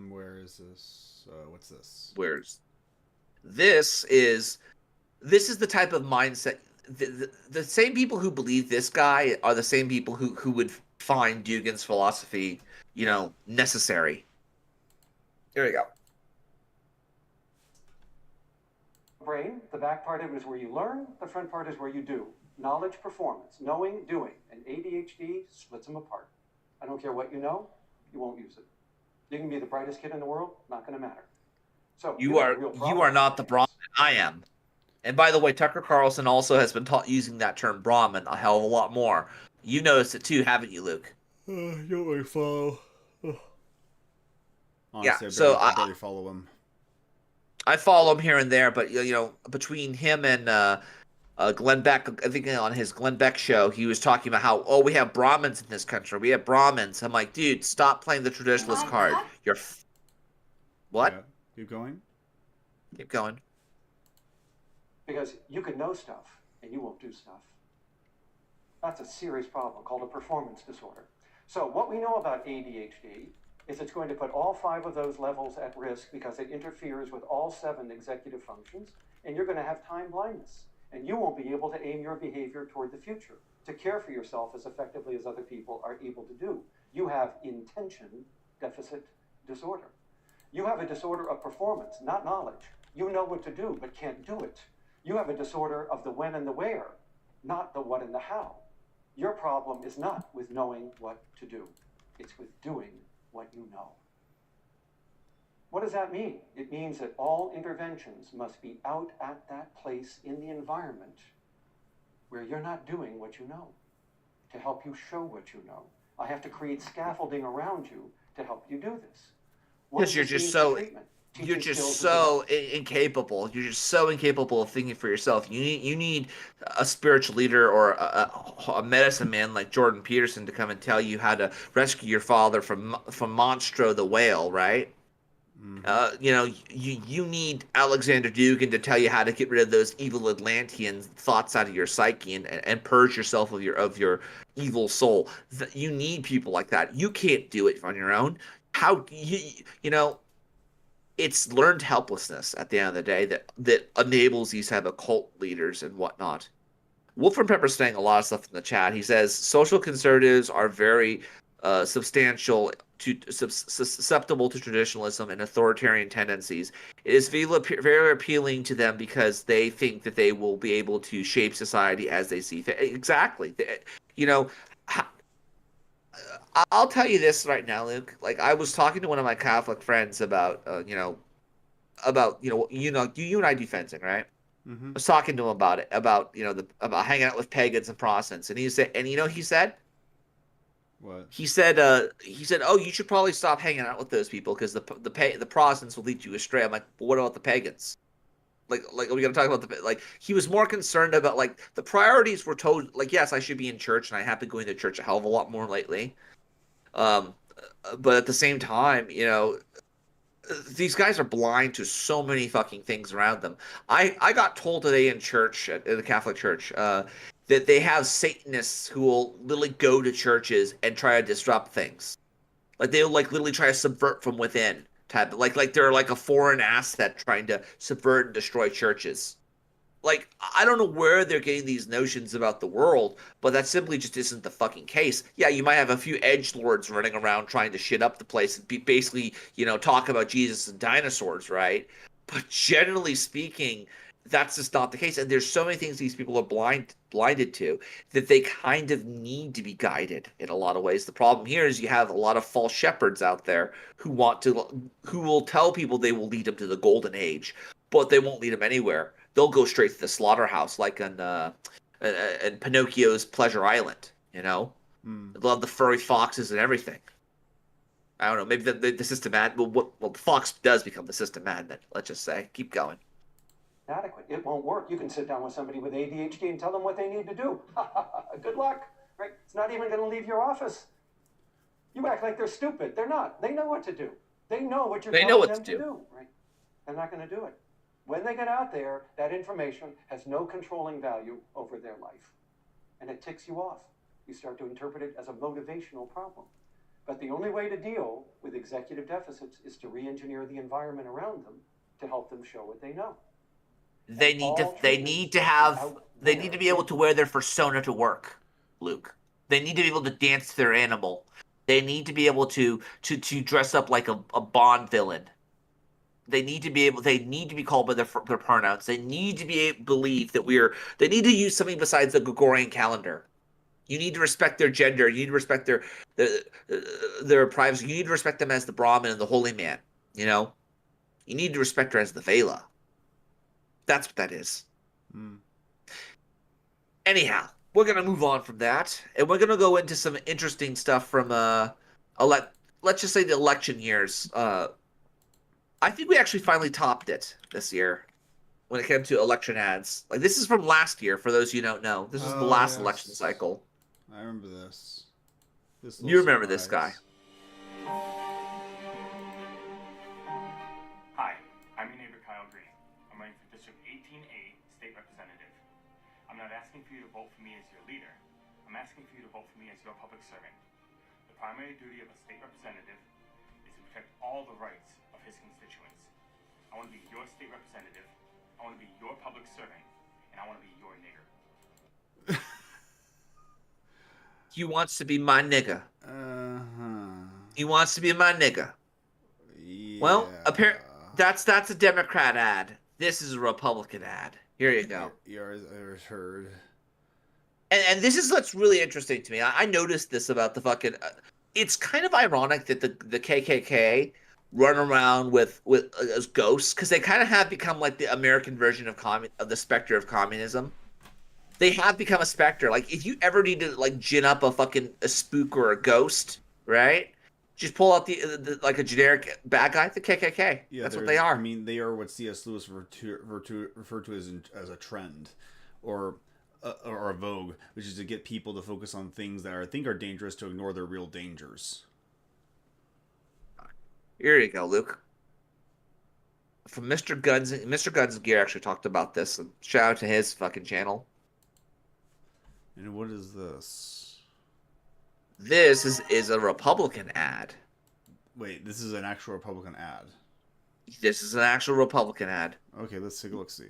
Where is this? What's this? This is the type of mindset. The same people who believe this guy are the same people who would find Dugin's philosophy, necessary. Here we go. Brain, the back part of it is where you learn, the front part is where you do. Knowledge, performance, knowing, doing. And ADHD splits them apart. I don't care what you know, you won't use it. You can be the brightest kid in the world, not going to matter. So you are not the Brahmin. I am. And by the way, Tucker Carlson also has been using that term Brahmin a hell of a lot more. You noticed it too, haven't you, Luke? You don't really follow. Yeah, Honestly, so I barely follow him. I follow him here and there, but between him and Glenn Beck, I think on his Glenn Beck show, he was talking about how we have Brahmins in this country. We have Brahmins. I'm like, dude, stop playing the traditionalist card. You're what? Yeah. Keep going. Keep going. Because you can know stuff and you won't do stuff. That's a serious problem called a performance disorder. So what we know about ADHD is it's going to put all 5 of those levels at risk because it interferes with all 7 executive functions, and you're going to have time blindness. And you won't be able to aim your behavior toward the future, to care for yourself as effectively as other people are able to do. You have intention deficit disorder. You have a disorder of performance, not knowledge. You know what to do, but can't do it. You have a disorder of the when and the where, not the what and the how. Your problem is not with knowing what to do. It's with doing what you know. What does that mean? It means that all interventions must be out at that place in the environment where you're not doing what you know, to help you show what you know. I have to create scaffolding around you to help you do this. Because you're just so incapable. You're just so incapable of thinking for yourself. You need a spiritual leader or a medicine man like Jordan Peterson to come and tell you how to rescue your father from Monstro the whale, right? You need Alexander Dugan to tell you how to get rid of those evil Atlantean thoughts out of your psyche and purge yourself of your evil soul. You need people like that. You can't do it on your own. How it's learned helplessness at the end of the day that enables these type of cult leaders and whatnot. Wolf from Pepper saying a lot of stuff in the chat. He says social conservatives are very susceptible to traditionalism and authoritarian tendencies. It is very appealing to them because they think that they will be able to shape society as they see fit. Exactly. I'll tell you this right now, Luke. Like, I was talking to one of my Catholic friends about you and I do fencing, right? I was talking to him about it, about hanging out with pagans and Protestants, and he said, what? He said, oh, you should probably stop hanging out with those people because the Protestants will lead you astray. I'm like, well, what about the pagans? Like, are we gonna talk about he was more concerned about the priorities were told, yes, I should be in church, and I have been going to church a hell of a lot more lately. But at the same time, these guys are blind to so many fucking things around them. I got told today in church, in the Catholic Church, that they have Satanists who will literally go to churches and try to disrupt things. Like, they'll literally try to subvert from within. Type like they're like a foreign asset trying to subvert and destroy churches. I don't know where they're getting these notions about the world, but that simply just isn't the fucking case. Yeah, you might have a few edgelords running around trying to shit up the place and basically, talk about Jesus and dinosaurs, right? But generally speaking, that's just not the case. And there's so many things these people are blinded to that they kind of need to be guided in a lot of ways. The problem here is you have a lot of false shepherds out there who will tell people they will lead them to the golden age, but they won't lead them anywhere. They'll go straight to the slaughterhouse, like in Pinocchio's Pleasure Island. They'll have the furry foxes and everything. I don't know. Maybe the system admin. Well, the fox does become the system admin. Let's just say. Keep going. Adequate. It won't work. You can sit down with somebody with ADHD and tell them what they need to do. Good luck. Right? It's not even going to leave your office. You act like they're stupid. They're not. They know what to do. They know what you're telling them to do. Right? They're not going to do it. When they get out there, that information has no controlling value over their life. And it ticks you off. You start to interpret it as a motivational problem. But the only way to deal with executive deficits is to re-engineer the environment around them to help them show what they know. They need to be able to wear their persona to work, Luke. They need to be able to dance their animal. They need to be able to dress up like a Bond villain. They need to be called by their pronouns. They need to believe that they need to use something besides the Gregorian calendar. You need to respect their gender. You need to respect their privacy. You need to respect them as the Brahmin and the holy man. You need to respect her as the Vela. That's what that is. Anyhow, we're going to move on from that, and we're going to go into some interesting stuff from let's just say the election years. I think we actually finally topped it this year when it came to election ads. This is from last year, for those of you who don't know. This is the last election cycle. I remember this. You remember this guy. Hi, I'm your neighbor Kyle Green. I'm running for District 18A State Representative. I'm not asking for you to vote for me as your leader. I'm asking for you to vote for me as your public servant. The primary duty of a state representative is to protect all the rights of his constituents. I want to be your state representative. I want to be your public servant. And I want to be your nigger. He wants to be my nigga. He wants to be my nigga. Yeah. Well, That's a Democrat ad. This is a Republican ad. Here you go. I heard. And this is what's really interesting to me. I noticed this about the fucking. It's kind of ironic that the KKK run around with as ghosts because they kind of have become like the American version of the specter of communism. They have become a specter. Like if you ever need to like gin up a spook or a ghost, right? Just pull out the like a generic bad guy, the KKK. Yeah, that's what they are. I mean, they are what C.S. Lewis referred to as a trend, or a vogue, which is to get people to focus on things that I think are dangerous to ignore their real dangers. Here you go, Luke. From Mr. Guns. Mr. Guns Gear actually talked about this. And shout out to his fucking channel. And what is this? This is a Republican ad. Wait, this is an actual Republican ad. This is an actual Republican ad. Okay, let's take a look. See,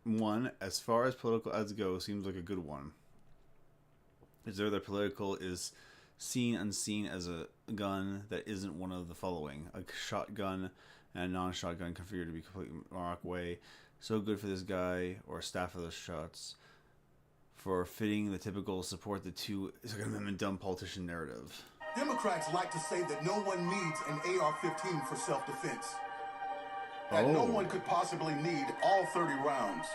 one, as far as political ads go, seems like a good one. Is there that political is seen unseen as a gun that isn't one of the following: a shotgun and a non-shotgun configured to be completely Mark way. So good for this guy or staff of the shots for fitting the typical support the two Second Amendment dumb politician narrative. Democrats like to say that no one needs an AR-15 for self-defense. That no one could possibly need all 30 rounds.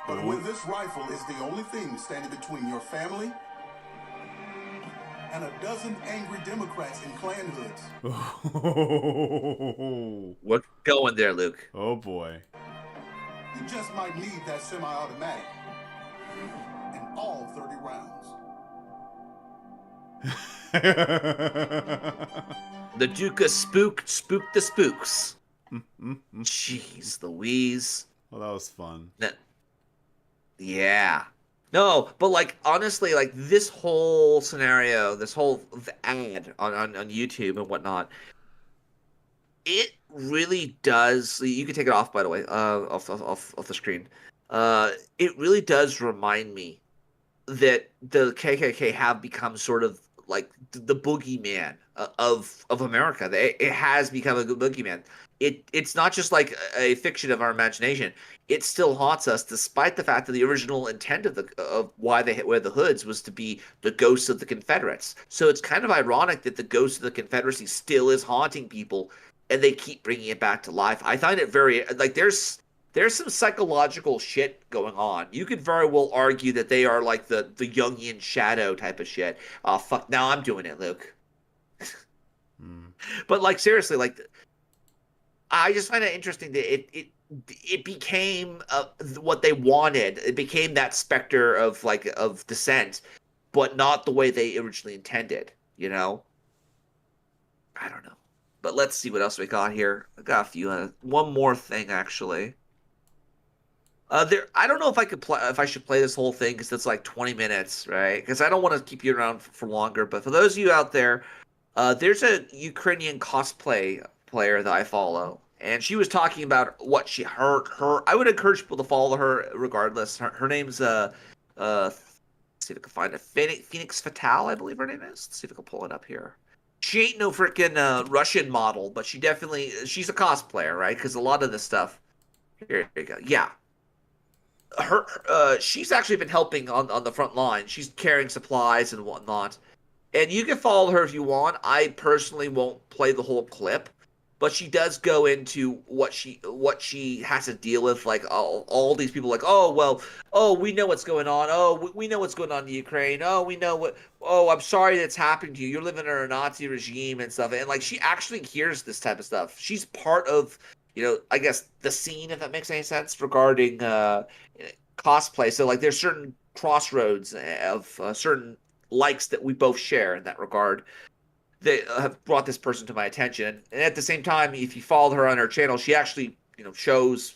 But when this rifle is the only thing standing between your family and a dozen angry Democrats in Klan hoods. We're going there, Luke. Oh boy. You just might need that semi-automatic. And all 30 rounds. The Duke of Spook the spooks. Jeez Louise. Well, that was fun. Yeah. No, but like honestly, like this whole scenario, this whole ad on YouTube and whatnot, it really does. You can take it off, by the way, off the screen. It really does remind me that the KKK have become sort of like the boogeyman of America. It has become a boogeyman. It's not just like a fiction of our imagination. It still haunts us, despite the fact that the original intent of why they wear the hoods was to be the ghosts of the Confederates. So it's kind of ironic that the ghost of the Confederacy still is haunting people, and they keep bringing it back to life. I find it very like there's some psychological shit going on. You could very well argue that they are like the Jungian shadow type of shit. Oh fuck! Now I'm doing it, Luke. But like seriously, like I just find it interesting that it became what they wanted. It became that specter of dissent, but not the way they originally intended. You know, I don't know. But let's see what else we got here. I got a few. One more thing actually. I don't know if I could play if I should play this whole thing because it's like 20 minutes, right? Because I don't want to keep you around for longer. But for those of you out there, there's a Ukrainian cosplay player that I follow, and she was talking about what her. I would encourage people to follow her regardless. Her name's let's see if I can find it. Phoenix Fatale, I believe her name is. Let's see if I can pull it up here. She ain't no freaking Russian model, but she's a cosplayer, right? Because a lot of this stuff. Here you go. Yeah. She's actually been helping on the front line. She's carrying supplies and whatnot. And you can follow her if you want. I personally won't play the whole clip, but she does go into what she has to deal with, like all these people, like, we know what's going on. We know what's going on in Ukraine. We know what. I'm sorry that's happening to you. You're living under a Nazi regime and stuff. And like she actually hears this type of stuff. She's part of, I guess the scene, if that makes any sense, regarding cosplay. So like there's certain crossroads of certain likes that we both share in that regard. They have brought this person to my attention, and at the same time, if you follow her on her channel, she actually shows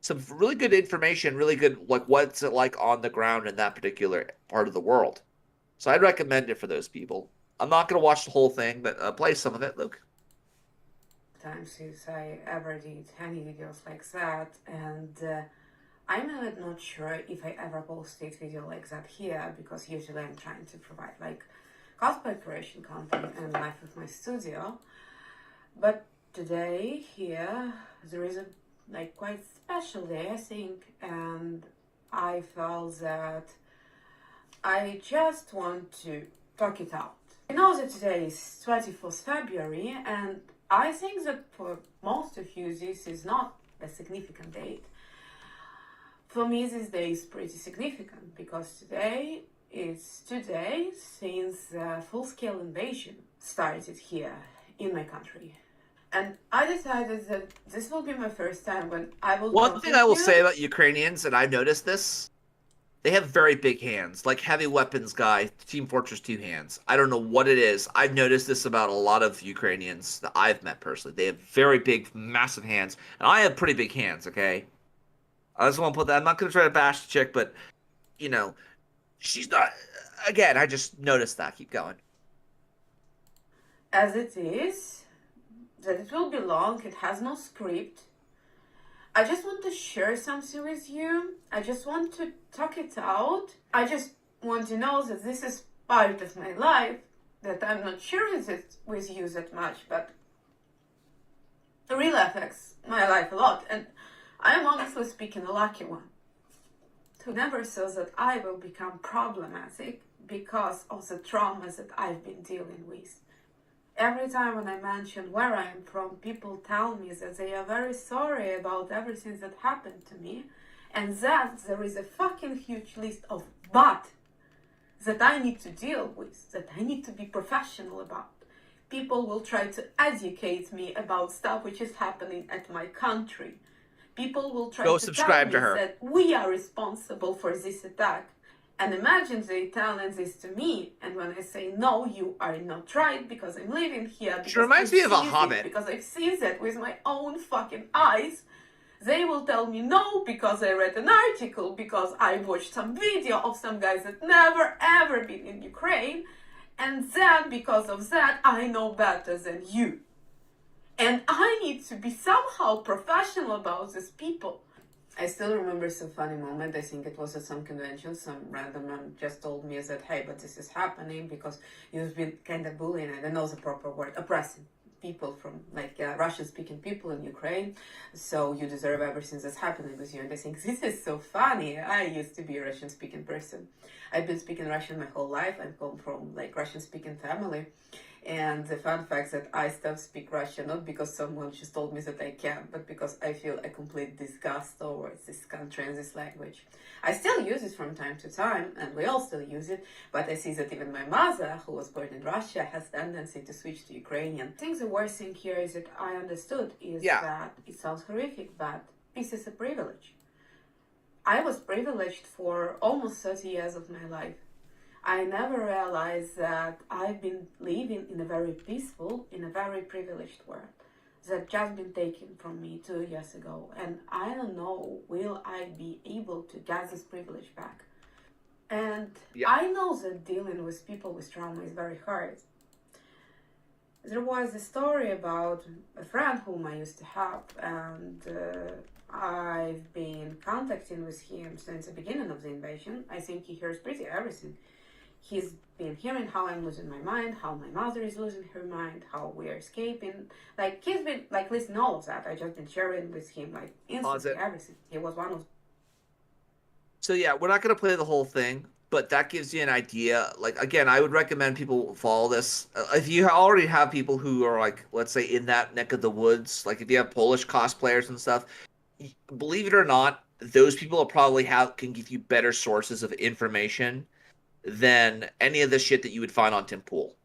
some really good information, really good like what's it like on the ground in that particular part of the world. So I'd recommend it for those people. I'm not going to watch the whole thing, but play some of it, Luke. Times since I ever did any videos like that, and I'm not sure if I ever posted video like that here, because usually I'm trying to provide like cosplay creation content and life with my studio. But today here there is a quite special day, I think, and I felt that I just want to talk it out. I know that today is 24th February, and I think that for most of you this is not a significant date. For me, this day is pretty significant because today is 2 days since the full-scale invasion started here in my country. And I decided that this will be my first time when I will One talk thing with I will you. say about Ukrainians, and I've noticed this, they have very big hands, like heavy weapons guy, Team Fortress 2 hands. I don't know what it is. I've noticed this about a lot of Ukrainians that I've met personally. They have very big, massive hands, and I have pretty big hands, okay? I just want to put that, I'm not going to try to bash the chick, but, you know, she's not, again, I just noticed that. Keep going. As it is, that it will be long, it has no script. I just want to share something with you. I just want to talk it out. I just want to know that this is part of my life, that I'm not sharing it with you that much, but it really affects my life a lot. And I am honestly speaking a lucky one who never saw that I will become problematic because of the traumas that I've been dealing with. Every time when I mention where I am from, people tell me that they are very sorry about everything that happened to me, and that there is a fucking huge list of but that I need to deal with, that I need to be professional about. People will try to educate me about stuff which is happening at my country. People will try Go to subscribe tell to me her. that we are responsible for this attack. And imagine they telling this to me, and when I say, no, you are not right, because I'm living here, because She reminds me of a I've seen hobbit. it, because I've seen that with my own fucking eyes, they will tell me no, because I read an article, because I watched some video of some guys that never ever been in Ukraine, and then because of that, I know better than you. And I need to be somehow professional about these people. I still remember some funny moment. I think it was at some convention. Some random man just told me that, hey, but this is happening because you've been kind of bullying, I don't know the proper word, oppressing people from Russian-speaking people in Ukraine. So you deserve everything that's happening with you. And I think this is so funny. I used to be a Russian-speaking person. I've been speaking Russian my whole life. I come from Russian-speaking family. And the fun fact that I still speak Russian, not because someone just told me that I can, but because I feel a complete disgust towards this country and this language. I still use it from time to time, and we all still use it, but I see that even my mother, who was born in Russia, has tendency to switch to Ukrainian. I think the worst thing here is that I understood is that it sounds horrific, but this is a privilege. I was privileged for almost 30 years of my life. I never realized that I've been living in a very peaceful, in a very privileged world that just been taken from me 2 years ago. And I don't know, will I be able to get this privilege back? And I know that dealing with people with trauma is very hard. There was a story about a friend whom I used to have, and I've been contacting with him since the beginning of the invasion. I think he hears pretty everything. He's been hearing how I'm losing my mind, how my mother is losing her mind, how we're escaping. He's been, listening all of that. I just been sharing with him, instantly everything. He was one of... So yeah, we're not going to play the whole thing, but that gives you an idea. Again, I would recommend people follow this. If you already have people who are, let's say, in that neck of the woods, if you have Polish cosplayers and stuff, believe it or not, those people probably can give you better sources of information than any of the shit that you would find on Tim Pool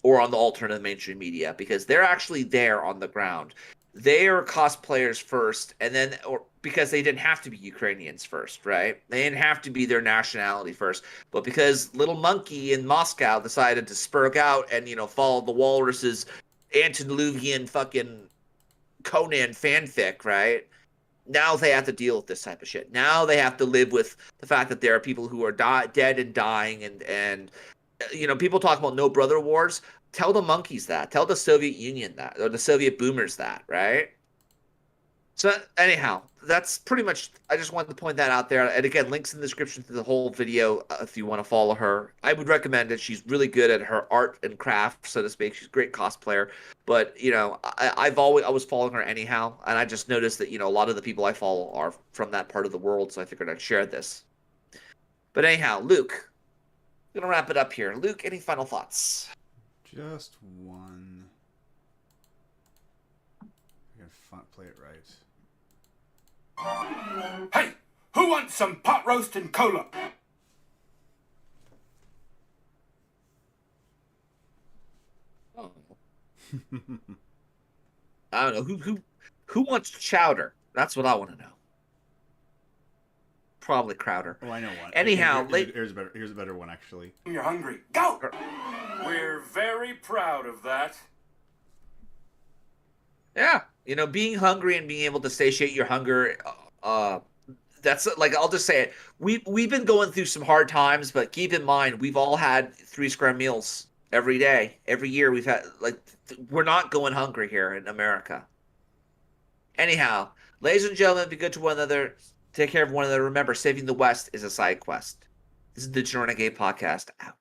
or on the alternative mainstream media, because they're actually there on the ground. They are cosplayers first, and then, or because they didn't have to be Ukrainians first, right? They didn't have to be their nationality first, but because Little Monkey in Moscow decided to spurg out and, follow the Walrus's antediluvian fucking Conan fanfic, right? Now they have to deal with this type of shit. Now they have to live with the fact that there are people who are dead and dying, and people talk about no brother wars. Tell the monkeys that. Tell the Soviet Union that, or the Soviet boomers that, right? So anyhow, that's pretty much. I just wanted to point that out there. And again, links in the description to the whole video if you want to follow her. I would recommend it. She's really good at her art and craft, so to speak. She's a great cosplayer. But I was following her anyhow, and I just noticed that a lot of the people I follow are from that part of the world, so I figured I'd share this. But anyhow, Luke, I'm gonna wrap it up here. Luke, any final thoughts? Just one. I gotta play it right. Hey, who wants some pot roast and cola? Oh. I don't know who wants chowder. That's what I want to know. Probably Crowder. Oh, I know one. Anyhow, here's a better one actually. You're hungry. Go. We're very proud of that. Yeah, being hungry and being able to satiate your hunger, that's like, I'll just say it. We've been going through some hard times, but keep in mind we've all had 3 square meals every day, every year. We've had we're not going hungry here in America. Anyhow, ladies and gentlemen, be good to one another. Take care of one another. Remember, saving the West is a side quest. This is the Renegade podcast out.